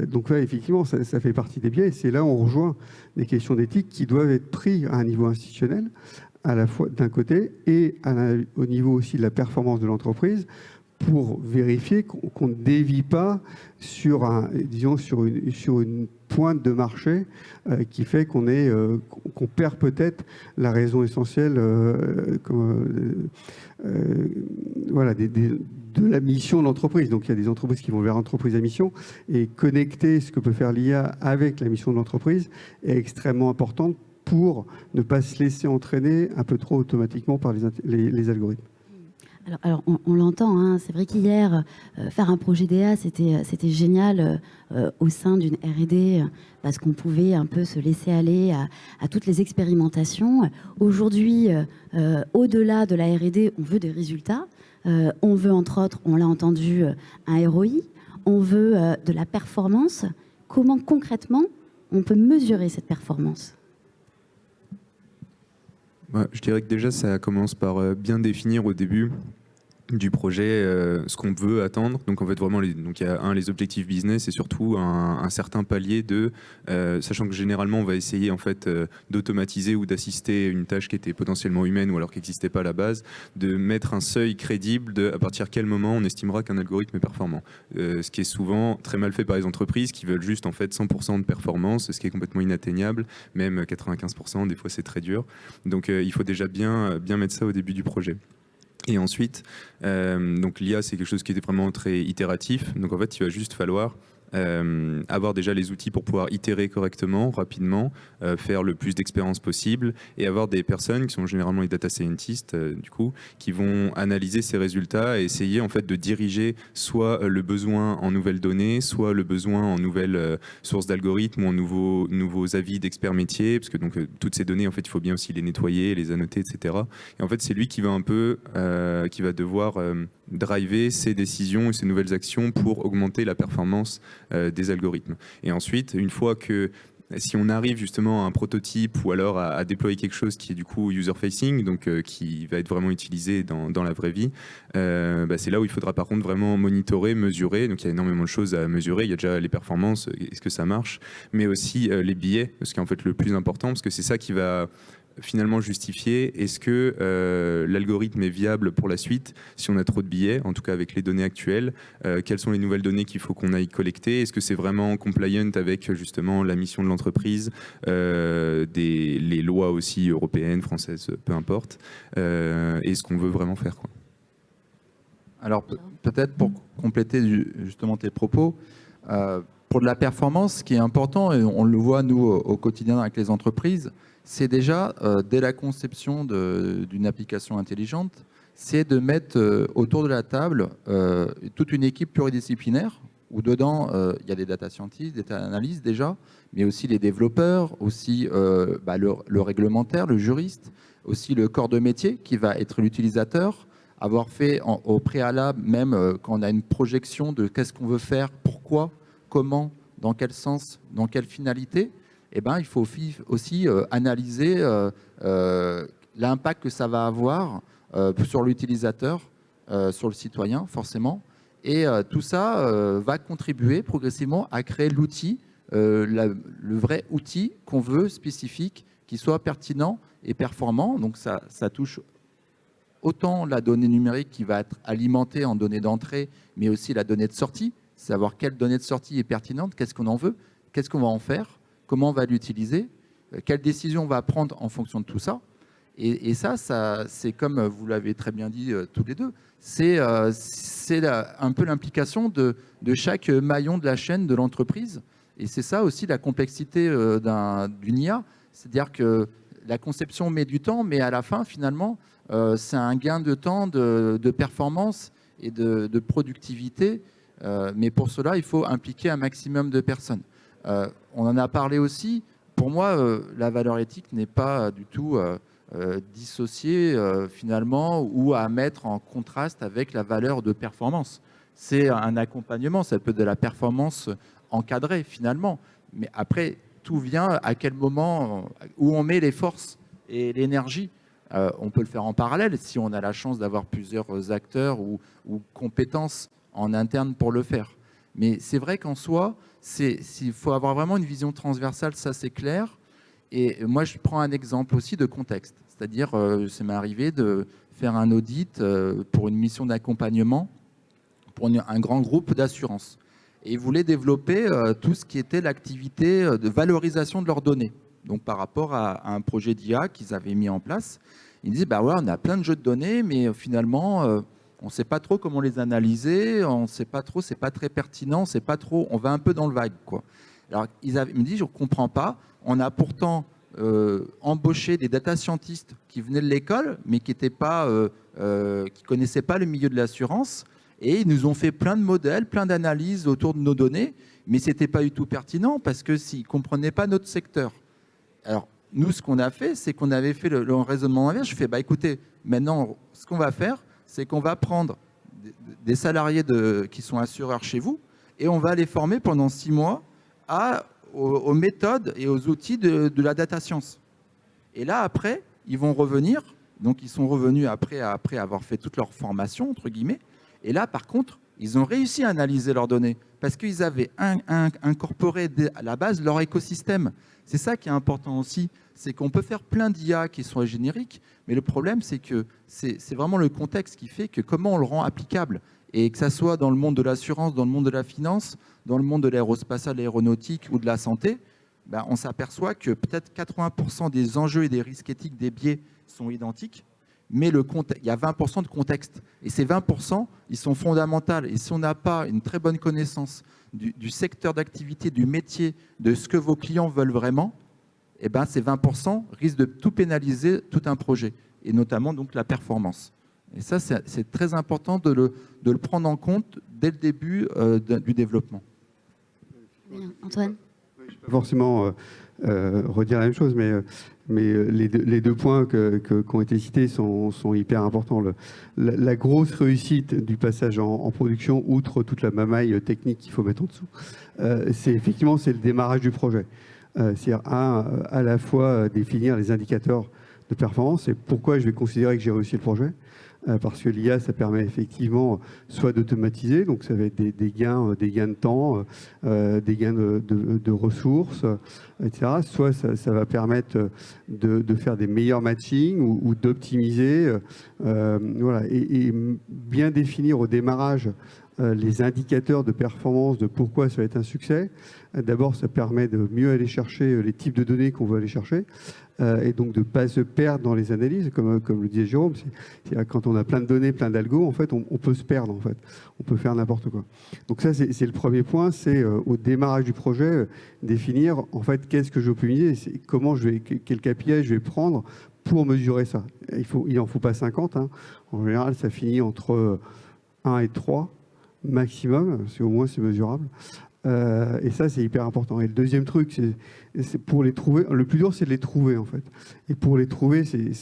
Donc là, effectivement, ça fait partie des biais. Et c'est là où on rejoint des questions d'éthique qui doivent être prises à un niveau institutionnel, à la fois d'un côté, et au niveau aussi de la performance de l'entreprise, pour vérifier qu'on ne dévie pas sur une pointe de marché qui fait qu'on perd peut-être la raison essentielle de la mission de l'entreprise. Donc il y a des entreprises qui vont vers l'entreprise à mission, et connecter ce que peut faire l'IA avec la mission de l'entreprise est extrêmement important pour ne pas se laisser entraîner un peu trop automatiquement par les algorithmes. Alors on l'entend, hein, c'est vrai qu'hier, faire un projet DA, c'était génial au sein d'une R&D, parce qu'on pouvait un peu se laisser aller à toutes les expérimentations. Aujourd'hui, au-delà de la R&D, on veut des résultats. On veut, entre autres, on l'a entendu, un ROI. On veut de la performance. Comment concrètement on peut mesurer cette performance ? Je dirais que déjà, ça commence par bien définir au début du projet ce qu'on veut attendre. Donc en fait vraiment il y a les objectifs business et surtout un certain palier de sachant que généralement on va essayer en fait d'automatiser ou d'assister une tâche qui était potentiellement humaine ou alors qui n'existait pas à la base, de mettre un seuil crédible de à partir de quel moment on estimera qu'un algorithme est performant. Ce qui est souvent très mal fait par les entreprises qui veulent juste en fait 100% de performance, ce qui est complètement inatteignable, même 95%, des fois c'est très dur. Donc il faut déjà bien mettre ça au début du projet. Et ensuite, donc l'IA, c'est quelque chose qui était vraiment très itératif. Donc en fait, il va juste falloir avoir déjà les outils pour pouvoir itérer correctement, rapidement, faire le plus d'expériences possible et avoir des personnes qui sont généralement les data scientists, du coup, qui vont analyser ces résultats et essayer en fait de diriger soit le besoin en nouvelles données, soit le besoin en nouvelles sources d'algorithmes ou en nouveaux avis d'experts métiers, parce que donc toutes ces données, en fait, il faut bien aussi les nettoyer, les annoter, etc. Et en fait, c'est lui qui va un peu, qui va devoir driver ces décisions et ces nouvelles actions pour augmenter la performance des algorithmes. Et ensuite, une fois que si on arrive justement à un prototype ou alors à déployer quelque chose qui est du coup user-facing, donc qui va être vraiment utilisé dans la vraie vie, c'est là où il faudra par contre vraiment monitorer, mesurer. Donc il y a énormément de choses à mesurer. Il y a déjà les performances, est-ce que ça marche, mais aussi les biais, ce qui est en fait le plus important, parce que c'est ça qui va finalement justifier est-ce que l'algorithme est viable pour la suite si on a trop de biais, en tout cas avec les données actuelles, quelles sont les nouvelles données qu'il faut qu'on aille collecter, est-ce que c'est vraiment compliant avec justement la mission de l'entreprise, les lois aussi européennes, françaises, peu importe, et ce qu'on veut vraiment faire, quoi. Alors peut-être pour compléter justement tes propos, pour de la performance, ce qui est important, et on le voit nous au quotidien avec les entreprises, c'est déjà, dès la conception d'une application intelligente, c'est de mettre autour de la table toute une équipe pluridisciplinaire, où dedans, il y a des data scientists, des data analystes déjà, mais aussi les développeurs, aussi le réglementaire, le juriste, aussi le corps de métier qui va être l'utilisateur, avoir fait au préalable, même quand on a une projection de qu'est-ce qu'on veut faire, pourquoi, comment, dans quel sens, dans quelle finalité. Eh ben, il faut aussi analyser l'impact que ça va avoir sur l'utilisateur, sur le citoyen, forcément. Et tout ça va contribuer progressivement à créer l'outil le vrai outil qu'on veut, spécifique, qui soit pertinent et performant. Donc ça touche autant la donnée numérique qui va être alimentée en données d'entrée, mais aussi la donnée de sortie, savoir quelle donnée de sortie est pertinente, qu'est-ce qu'on en veut, qu'est-ce qu'on va en faire, comment on va l'utiliser, quelle décision on va prendre en fonction de tout ça. Et ça c'est comme vous l'avez très bien dit tous les deux, c'est un peu l'implication de chaque maillon de la chaîne de l'entreprise. Et c'est ça aussi la complexité d'une IA, c'est-à-dire que la conception met du temps, mais à la fin, finalement, c'est un gain de temps, de performance et de productivité. Mais pour cela, il faut impliquer un maximum de personnes. On en a parlé aussi. Pour moi, la valeur éthique n'est pas du tout dissociée, finalement, ou à mettre en contraste avec la valeur de performance. C'est un accompagnement, ça peut être de la performance encadrée, finalement. Mais après, tout vient à quel moment, où on met les forces et l'énergie. On peut le faire en parallèle si on a la chance d'avoir plusieurs acteurs ou compétences en interne pour le faire. Mais c'est vrai qu'en soi, il faut avoir vraiment une vision transversale, ça c'est clair. Et moi, je prends un exemple aussi de contexte. C'est-à-dire, ça m'est arrivé de faire un audit pour une mission d'accompagnement pour un grand groupe d'assurance. Et ils voulaient développer tout ce qui était l'activité de valorisation de leurs données. Donc par rapport à un projet d'IA qu'ils avaient mis en place, ils disaient, bah ouais, on a plein de jeux de données, mais finalement, on ne sait pas trop comment les analyser, on ne sait pas trop, c'est pas très pertinent, c'est pas trop, on va un peu dans le vague, quoi. Alors ils me disent, je ne comprends pas, on a pourtant embauché des data scientists qui venaient de l'école, mais qui connaissaient pas le milieu de l'assurance. Et ils nous ont fait plein de modèles, plein d'analyses autour de nos données, mais ce n'était pas du tout pertinent parce qu'ils ne comprenaient pas notre secteur. Alors, nous, ce qu'on a fait, c'est qu'on avait fait le raisonnement inverse. Je fais, bah, écoutez, maintenant, ce qu'on va faire, c'est qu'on va prendre des salariés qui sont assureurs chez vous et on va les former pendant 6 mois aux méthodes et aux outils de la data science. Et là, après, ils vont revenir. Donc, ils sont revenus après avoir fait toute leur formation, entre guillemets. Et là, par contre, ils ont réussi à analyser leurs données parce qu'ils avaient incorporé à la base leur écosystème. C'est ça qui est important aussi, c'est qu'on peut faire plein d'IA qui sont génériques, mais le problème, c'est que c'est vraiment le contexte qui fait que comment on le rend applicable. Et que ça soit dans le monde de l'assurance, dans le monde de la finance, dans le monde de l'aérospatiale, l'aéronautique ou de la santé, ben, on s'aperçoit que peut-être 80% des enjeux et des risques éthiques des biais sont identiques. Mais il y a 20% de contexte. Et ces 20%, ils sont fondamentaux. Et si on n'a pas une très bonne connaissance du secteur d'activité, du métier, de ce que vos clients veulent vraiment, eh ben, ces 20% risquent de tout pénaliser, tout un projet. Et notamment donc, la performance. Et ça, c'est très important de le prendre en compte dès le début du développement. Bien. Antoine ? Je ne vais pas forcément redire la même chose, mais les deux points qui ont été cités sont hyper importants. La grosse réussite du passage en production, outre toute la mamaille technique qu'il faut mettre en dessous, c'est le démarrage du projet. C'est-à-dire à la fois définir les indicateurs de performance et pourquoi je vais considérer que j'ai réussi le projet. Parce que l'IA, ça permet effectivement soit d'automatiser, donc ça va être des gains de temps, des gains de ressources, etc. Soit ça va permettre de faire des meilleurs matchings ou d'optimiser. Voilà. Et bien définir au démarrage les indicateurs de performance, de pourquoi ça va être un succès. D'abord, ça permet de mieux aller chercher les types de données qu'on veut aller chercher. Et donc de ne pas se perdre dans les analyses, comme le disait Jérôme. Quand on a plein de données, plein d'algos, en fait, on peut se perdre. En fait. On peut faire n'importe quoi. Donc ça, c'est le premier point, c'est au démarrage du projet, définir en fait qu'est-ce que je vais optimiser, quel KPI je vais prendre pour mesurer ça. Il n'en faut pas 50. Hein. En général, ça finit entre 1 et 3 maximum, parce qu'au moins c'est mesurable. Et ça, c'est hyper important. Et le deuxième truc, c'est pour les trouver. Le plus dur, c'est de les trouver, en fait. Et pour les trouver, c'est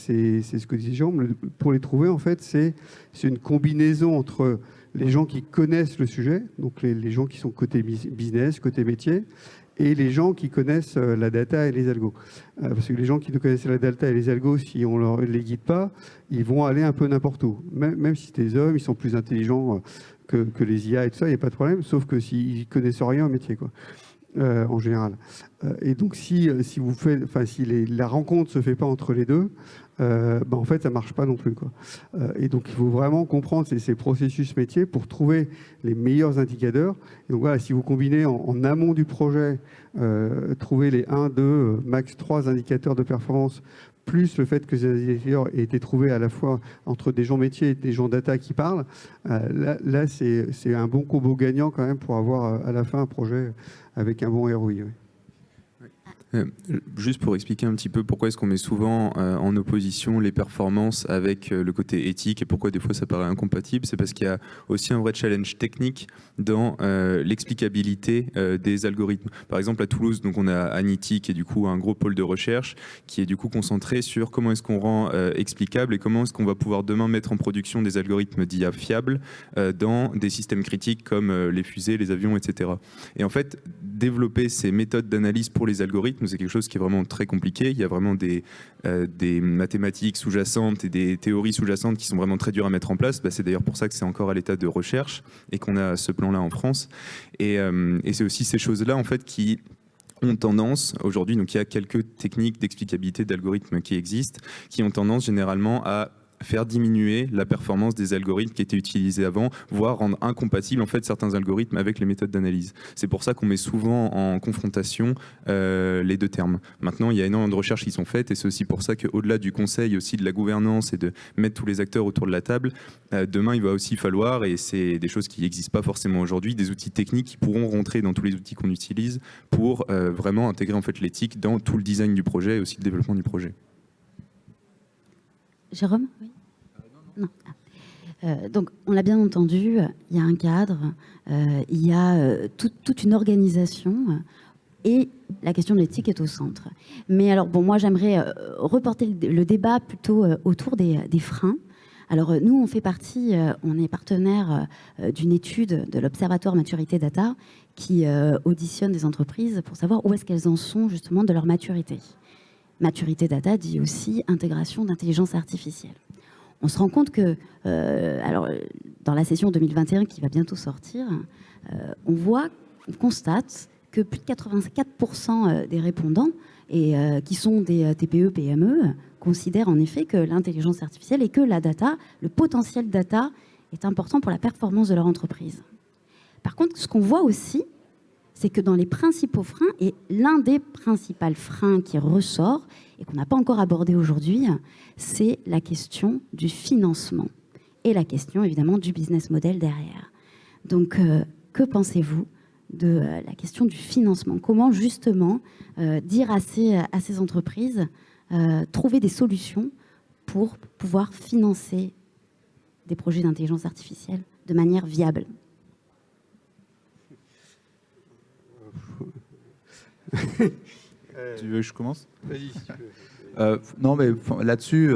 ce que disait Jérôme. Pour les trouver, en fait, c'est une combinaison entre les gens qui connaissent le sujet, donc les gens qui sont côté business, côté métier, et les gens qui connaissent la data et les algos. Parce que les gens qui ne connaissent la data et les algos, si on ne les guide pas, ils vont aller un peu n'importe où. Même si c'est des hommes, ils sont plus intelligents que les IA et tout ça, il n'y a pas de problème, sauf que s'ils ne connaissent rien au métier, quoi. en général. Et donc, si la rencontre ne se fait pas entre les deux, en fait, ça ne marche pas non plus, quoi. Et donc, il faut vraiment comprendre ces processus métiers pour trouver les meilleurs indicateurs. Et donc, voilà, si vous combinez en amont du projet, trouver les 1, 2, max 3 indicateurs de performance, plus le fait que ces indicateurs aient été trouvés à la fois entre des gens métiers et des gens data qui parlent, là c'est un bon combo gagnant quand même pour avoir à la fin un projet avec un bon ROI. Oui. Juste pour expliquer un petit peu pourquoi est-ce qu'on met souvent en opposition les performances avec le côté éthique et pourquoi des fois ça paraît incompatible, c'est parce qu'il y a aussi un vrai challenge technique dans l'explicabilité des algorithmes. Par exemple à Toulouse, donc on a Anity qui est du coup un gros pôle de recherche qui est du coup concentré sur comment est-ce qu'on rend explicable et comment est-ce qu'on va pouvoir demain mettre en production des algorithmes d'IA fiables dans des systèmes critiques comme les fusées, les avions, etc. Et en fait, développer ces méthodes d'analyse pour les algorithmes, c'est quelque chose qui est vraiment très compliqué. Il y a vraiment des mathématiques sous-jacentes et des théories sous-jacentes qui sont vraiment très dures à mettre en place. C'est d'ailleurs pour ça que c'est encore à l'état de recherche et qu'on a ce plan-là en France. Et c'est aussi ces choses-là en fait qui ont tendance aujourd'hui, donc il y a quelques techniques d'explicabilité d'algorithmes qui existent, qui ont tendance généralement à faire diminuer la performance des algorithmes qui étaient utilisés avant, voire rendre incompatibles en fait certains algorithmes avec les méthodes d'analyse. C'est pour ça qu'on met souvent en confrontation les deux termes. Maintenant, il y a énormément de recherches qui sont faites et c'est aussi pour ça qu'au-delà du conseil, aussi de la gouvernance et de mettre tous les acteurs autour de la table, demain il va aussi falloir, et c'est des choses qui n'existent pas forcément aujourd'hui, des outils techniques qui pourront rentrer dans tous les outils qu'on utilise pour vraiment intégrer en fait l'éthique dans tout le design du projet et aussi le développement du projet. Jérôme? Oui. Non. Donc, on l'a bien entendu, il y a un cadre, il y a toute une organisation et la question de l'éthique est au centre. Mais alors, bon, moi, j'aimerais reporter le débat plutôt autour des freins. Alors, nous, on fait partie, on est partenaire d'une étude de l'Observatoire Maturité Data qui auditionne des entreprises pour savoir où est-ce qu'elles en sont justement de leur maturité. Maturité Data dit aussi intégration d'intelligence artificielle. On se rend compte que, alors, dans la session 2021 qui va bientôt sortir, on constate que plus de 84% des répondants, et qui sont des TPE, PME, considèrent en effet que l'intelligence artificielle et que la data, le potentiel data, est important pour la performance de leur entreprise. Par contre, ce qu'on voit aussi, c'est que dans les principaux freins, et l'un des principaux freins qui ressort, et qu'on n'a pas encore abordé aujourd'hui, c'est la question du financement et la question évidemment du business model derrière. Donc, que pensez-vous de la question du financement? Comment justement dire à ces entreprises, trouver des solutions pour pouvoir financer des projets d'intelligence artificielle de manière viable? Tu veux que je commence? Vas-y, si tu veux. Non, mais là-dessus,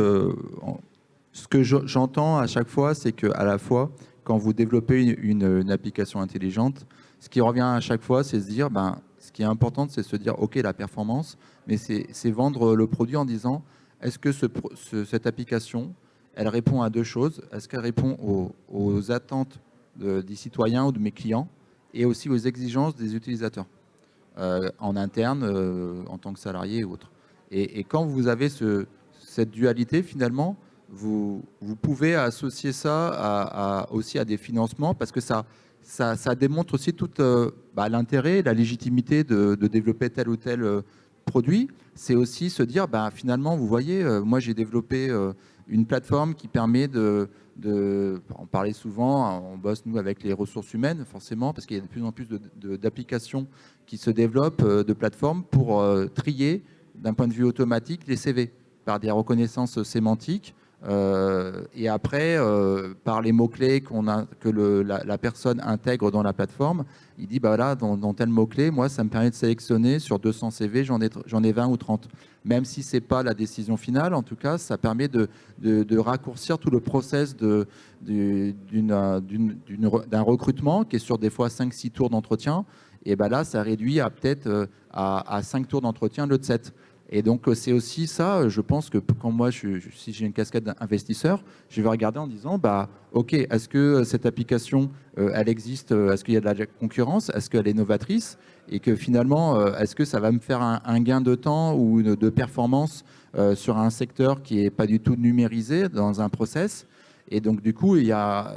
ce que j'entends à chaque fois, c'est qu'à la fois, quand vous développez une application intelligente, ce qui revient à chaque fois, c'est se dire, ce qui est important, c'est se dire, OK, la performance, mais c'est vendre le produit en disant, est-ce que cette application, elle répond à deux choses? Est-ce qu'elle répond aux attentes des citoyens ou de mes clients et aussi aux exigences des utilisateurs en interne, en tant que salarié et autres. Et quand vous avez cette dualité, finalement, vous pouvez associer ça aussi à des financements parce que ça démontre aussi tout l'intérêt, la légitimité de développer tel ou tel produit. C'est aussi se dire, finalement, vous voyez, moi j'ai développé une plateforme qui permet on parlait souvent, on bosse nous avec les ressources humaines forcément parce qu'il y a de plus en plus d'applications qui se développent, de plateformes pour trier d'un point de vue automatique les CV par des reconnaissances sémantiques et après par les mots-clés que la personne intègre dans la plateforme. Il dit là dans tel mot-clé, moi ça me permet de sélectionner sur 200 CV, j'en ai 20 ou 30. Même si ce n'est pas la décision finale, en tout cas, ça permet de raccourcir tout le process d'un recrutement qui est sur des fois 5-6 tours d'entretien. Et là, ça réduit à peut-être à 5 tours d'entretien le de 7. Et donc, c'est aussi ça, je pense que quand moi, si j'ai une casquette d'investisseur, je vais regarder en disant, OK, est-ce que cette application, elle existe, est-ce qu'il y a de la concurrence, est-ce qu'elle est novatrice, et que finalement, est-ce que ça va me faire un gain de temps ou de performance sur un secteur qui n'est pas du tout numérisé dans un process. Et donc, du coup, il y a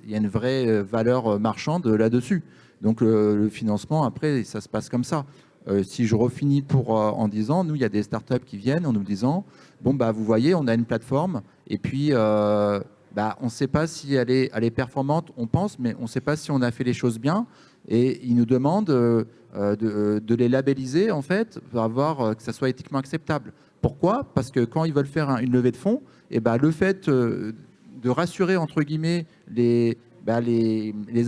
une vraie valeur marchande là-dessus. Donc, le financement, après, ça se passe comme ça. Si je refinis en disant, nous, il y a des startups qui viennent en nous disant, bon, vous voyez, on a une plateforme, et puis on ne sait pas si elle est performante, on pense, mais on ne sait pas si on a fait les choses bien. Et ils nous demandent de les labelliser, en fait, pour avoir que ça soit éthiquement acceptable. Pourquoi ? Parce que quand ils veulent faire une levée de fonds, le fait de rassurer, entre guillemets, les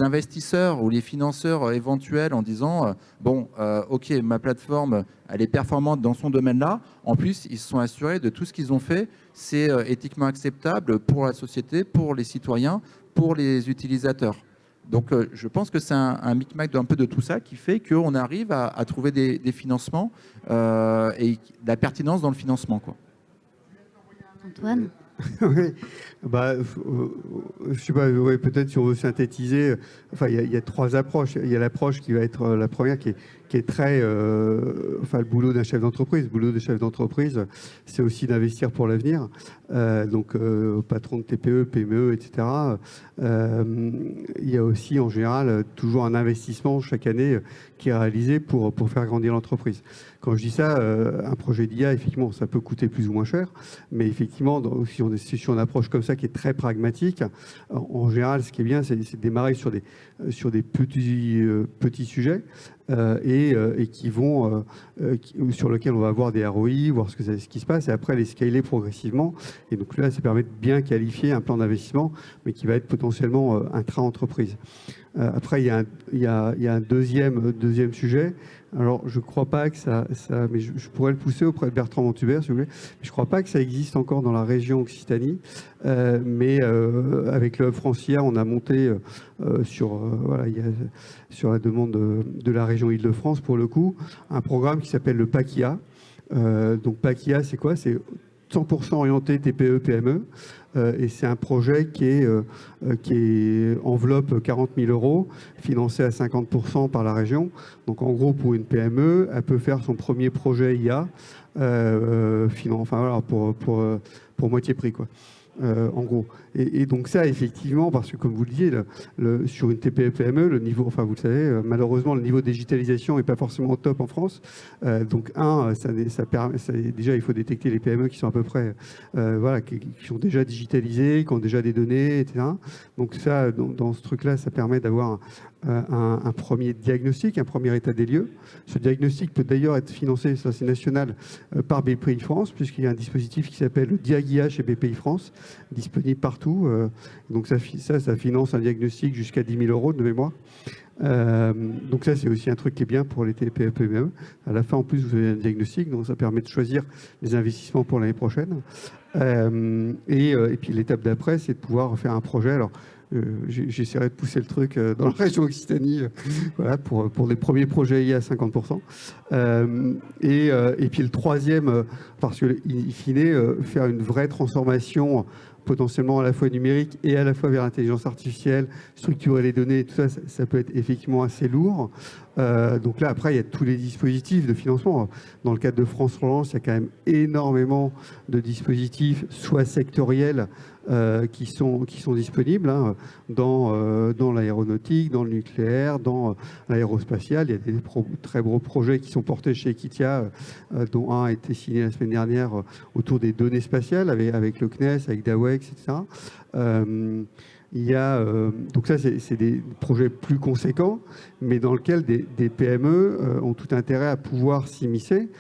investisseurs ou les financeurs éventuels en disant OK, ma plateforme, elle est performante dans son domaine-là. En plus, ils se sont assurés de tout ce qu'ils ont fait, c'est éthiquement acceptable pour la société, pour les citoyens, pour les utilisateurs. Donc, je pense que c'est un micmac d'un peu de tout ça qui fait qu'on arrive à trouver des financements et de la pertinence dans le financement, quoi. Antoine ? Oui, je sais pas, peut-être si on veut synthétiser, il y a trois approches. Il y a l'approche qui va être la première qui est très, le boulot d'un chef d'entreprise. Le boulot d'un chef d'entreprise, c'est aussi d'investir pour l'avenir. Donc, patron de TPE, PME, etc. Il y a aussi, en général, toujours un investissement chaque année qui est réalisé pour faire grandir l'entreprise. Quand je dis ça, un projet d'IA, effectivement, ça peut coûter plus ou moins cher, mais effectivement, si on est sur une approche comme ça qui est très pragmatique, en général, ce qui est bien, c'est de démarrer sur des petits sujets et qui vont sur lesquels on va avoir des ROI, voir ce qui se passe, et après les scaler progressivement. Et donc là, ça permet de bien qualifier un plan d'investissement, mais qui va être potentiellement intra-entreprise. Après, il y a un deuxième sujet. Alors, je ne crois pas que ça mais je pourrais le pousser auprès de Bertrand Montubert, si vous voulez. Je ne crois pas que ça existe encore dans la région Occitanie. Mais avec le Hub Francia, on a monté sur la demande de la région Île-de-France, pour le coup, un programme qui s'appelle le PACIA. Donc, PACIA, c'est quoi ? C'est 100% orienté TPE-PME. Et c'est un projet qui est enveloppe 40 000 €, financé à 50% par la région. Donc en gros, pour une PME, elle peut faire son premier projet IA pour moitié prix, quoi. En gros. Et donc ça, effectivement, parce que comme vous le disiez, sur une TPE-PME, le niveau, vous le savez, malheureusement, le niveau de digitalisation n'est pas forcément au top en France. Donc déjà, il faut détecter les PME qui sont à peu près, qui sont déjà digitalisées, qui ont déjà des données, etc. Donc ça, dans ce truc-là, ça permet d'avoir un premier diagnostic, un premier état des lieux. Ce diagnostic peut d'ailleurs être financé, ça c'est national, par BPI France, puisqu'il y a un dispositif qui s'appelle le DIAG-IA chez BPI France, disponible partout. Donc ça finance un diagnostic jusqu'à 10 000 € de mémoire. Donc ça, c'est aussi un truc qui est bien pour les TPE-PME. À la fin, en plus, vous avez un diagnostic, donc ça permet de choisir les investissements pour l'année prochaine. Et puis l'étape d'après, c'est de pouvoir faire un projet. Alors, j'essaierai de pousser le truc dans la région Occitanie, pour les premiers projets IA à 50%. Et puis le troisième, parce que in fine, faire une vraie transformation potentiellement à la fois numérique et à la fois vers l'intelligence artificielle, structurer les données, tout ça, ça peut être effectivement assez lourd. Donc là, après, il y a tous les dispositifs de financement. Dans le cadre de France Relance, il y a quand même énormément de dispositifs, soit sectoriels, qui sont disponibles dans l'aéronautique, dans le nucléaire, dans l'aérospatial. Il y a des très gros projets qui sont portés chez Equitia, dont un a été signé la semaine dernière autour des données spatiales avec le CNES, avec DAWEX, etc. Donc ça, c'est des projets plus conséquents, mais dans lesquels des PME ont tout intérêt à pouvoir s'immiscer.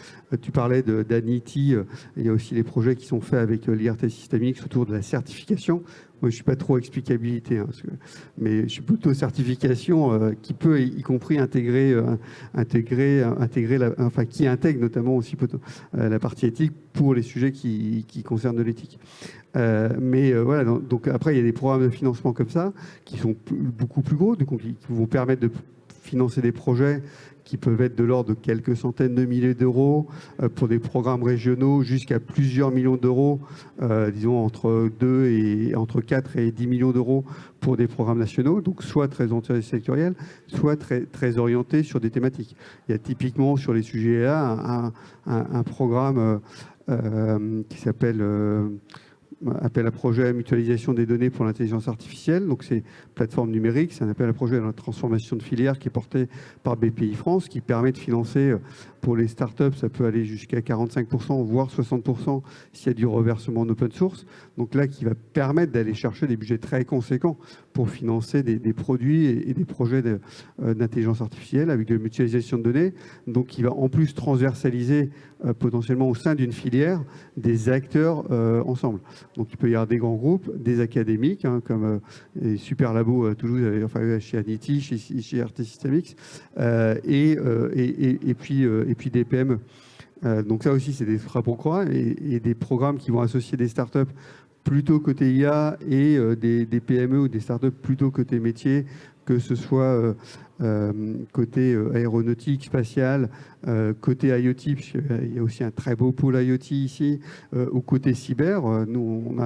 Tu parlais d'Anity, il y a aussi les projets qui sont faits avec l'IRT Systemix autour de la certification. Moi, je ne suis pas trop explicabilité, mais je suis plutôt certification qui peut, y compris qui intègre notamment aussi la partie éthique pour les sujets qui concernent de l'éthique. Voilà, donc après, il y a des programmes de financement comme ça qui sont beaucoup plus gros, qui vont permettre de financer des projets qui peuvent être de l'ordre de quelques centaines de milliers d'euros pour des programmes régionaux jusqu'à plusieurs millions d'euros, disons entre 4 et 10 millions d'euros pour des programmes nationaux, donc soit très sectoriels, soit très orientés sur des thématiques. Il y a typiquement sur les sujets là un programme qui s'appelle appel à projet à mutualisation des données pour l'intelligence artificielle. Donc, c'est plateforme numérique. C'est un appel à projet dans la transformation de filière qui est porté par BPI France, qui permet de financer pour les startups, ça peut aller jusqu'à 45%, voire 60% s'il y a du reversement en open source. Donc là, qui va permettre d'aller chercher des budgets très conséquents pour financer des produits et des projets d'intelligence artificielle avec de la mutualisation de données. Donc, qui va en plus transversaliser potentiellement au sein d'une filière des acteurs ensemble. Donc, il peut y avoir des grands groupes, des académiques, comme les Super Labos à Toulouse, enfin, chez Anity, chez RT Systemix, et puis des PME. Donc ça aussi, c'est des frappes au croix et des programmes qui vont associer des startups plutôt côté IA et des PME ou des startups plutôt côté métier, que ce soit côté aéronautique, spatial, côté IoT, puisqu'il y a aussi un très beau pôle IoT ici, ou côté cyber. Nous,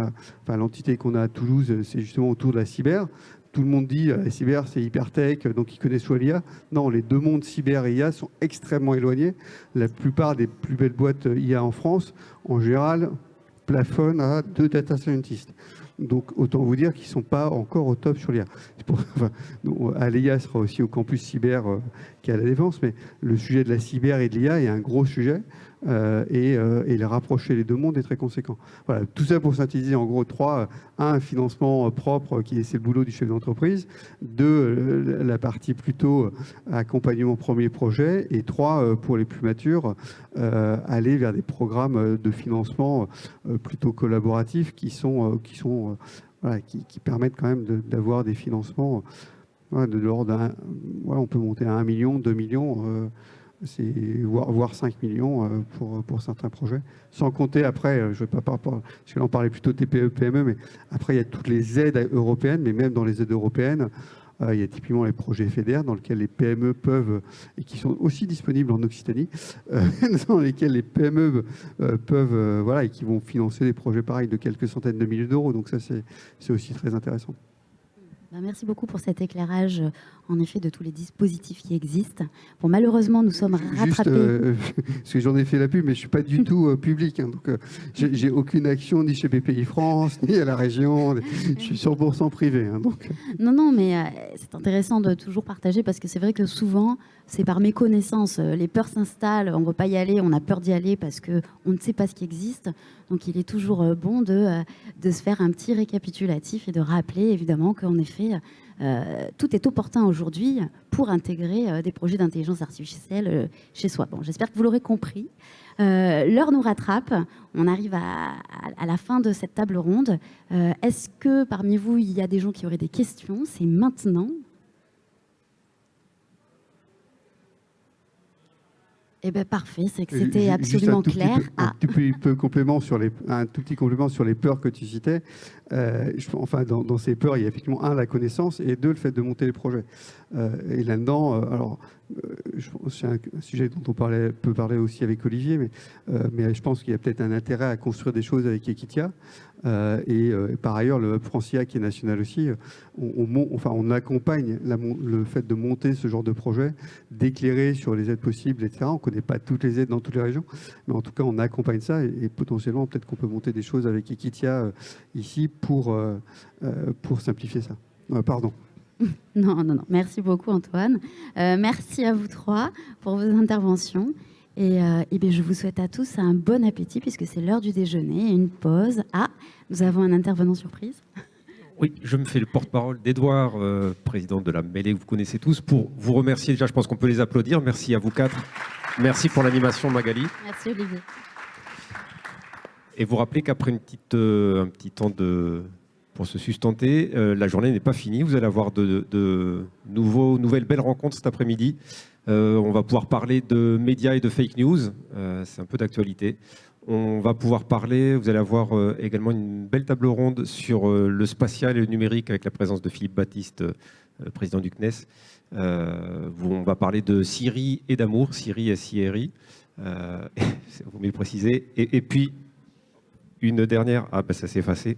l'entité qu'on a à Toulouse, c'est justement autour de la cyber. Tout le monde dit la cyber, c'est hyper tech, donc ils connaissent soit l'IA. Non, les deux mondes cyber et IA sont extrêmement éloignés. La plupart des plus belles boîtes IA en France, en général, plafonnent à 2 data scientists. Donc, autant vous dire qu'ils ne sont pas encore au top sur l'IA. Aléa sera aussi au campus cyber qui est à la Défense, mais le sujet de la cyber et de l'IA est un gros sujet et les rapprocher les deux mondes est très conséquent. Voilà, tout ça pour synthétiser en gros 3. Un financement propre, c'est le boulot du chef d'entreprise. 2, la partie plutôt accompagnement premier projet. Et 3, pour les plus matures, aller vers des programmes de financement plutôt collaboratifs qui permettent quand même d'avoir des financements de l'ordre d'un... on peut monter à 1 million, 2 millions, voire 5 millions pour certains projets. Sans compter après, je ne vais pas parce que là on parlait plutôt TPE, PME, mais après il y a toutes les aides européennes, mais même dans les aides européennes, il y a typiquement les projets FEDER dans lesquels les PME peuvent, et qui sont aussi disponibles en Occitanie, dans lesquels les PME peuvent, et qui vont financer des projets pareils de quelques centaines de milliers d'euros. Donc ça, c'est aussi très intéressant. Merci beaucoup pour cet éclairage, en effet, de tous les dispositifs qui existent. Bon, malheureusement, nous sommes rattrapés. Parce que j'en ai fait la pub, mais je ne suis pas du tout public. Donc, j'ai aucune action ni chez BPI France, ni à la région. Je suis 100% privé. Donc. Non, mais c'est intéressant de toujours partager parce que c'est vrai que souvent, c'est par méconnaissance. Les peurs s'installent, on ne veut pas y aller, on a peur d'y aller parce qu'on ne sait pas ce qui existe. Donc, il est toujours bon de se faire un petit récapitulatif et de rappeler, évidemment, qu'en effet, tout est opportun aujourd'hui pour intégrer des projets d'intelligence artificielle chez soi. Bon, j'espère que vous l'aurez compris. L'heure nous rattrape. On arrive à la fin de cette table ronde. Est-ce que parmi vous, il y a des gens qui auraient des questions? C'est maintenant. Eh bien, parfait, c'est que c'était absolument clair. Un tout petit complément sur les peurs que tu citais. Dans ces peurs, il y a effectivement la connaissance et 2, le fait de monter les projets. Et là-dedans, c'est un sujet dont on peut parler aussi avec Olivier, mais je pense qu'il y a peut-être un intérêt à construire des choses avec Equitia. Et par ailleurs, le Hub Francia, qui est national aussi, on accompagne le fait de monter ce genre de projet, d'éclairer sur les aides possibles, etc. On ne connaît pas toutes les aides dans toutes les régions, mais en tout cas, on accompagne ça et potentiellement, peut-être qu'on peut monter des choses avec Equitia ici pour simplifier ça. Pardon. Non. Merci beaucoup, Antoine. Merci à vous 3 pour vos interventions. Et bien, je vous souhaite à tous un bon appétit puisque c'est l'heure du déjeuner et une pause. Ah, nous avons un intervenant surprise. Oui, je me fais le porte-parole d'Edouard, président de la mêlée que vous connaissez tous, pour vous remercier. Déjà, je pense qu'on peut les applaudir. Merci à vous 4. Merci pour l'animation, Magali. Merci, Olivier. Et vous rappeler qu'après un petit temps pour se sustenter, la journée n'est pas finie. Vous allez avoir de nouvelles belles rencontres cet après-midi. On va pouvoir parler de médias et de fake news. C'est un peu d'actualité. On va pouvoir parler, vous allez avoir également une belle table ronde sur le spatial et le numérique avec la présence de Philippe Baptiste, président du CNES. On va parler de Siri et d'amour, Siri et SIRI, vous m'avez précisé. Et puis, une dernière, ça s'est effacé,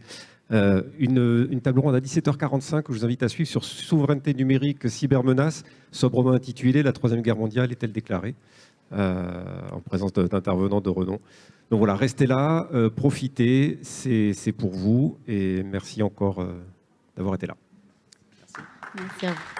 une table ronde à 17h45 que je vous invite à suivre sur souveraineté numérique, cybermenace, sobrement intitulée « La Troisième Guerre mondiale est-elle déclarée ?» en présence d'intervenants de renom. Donc voilà, restez là, profitez, c'est pour vous et merci encore d'avoir été là. Merci à vous.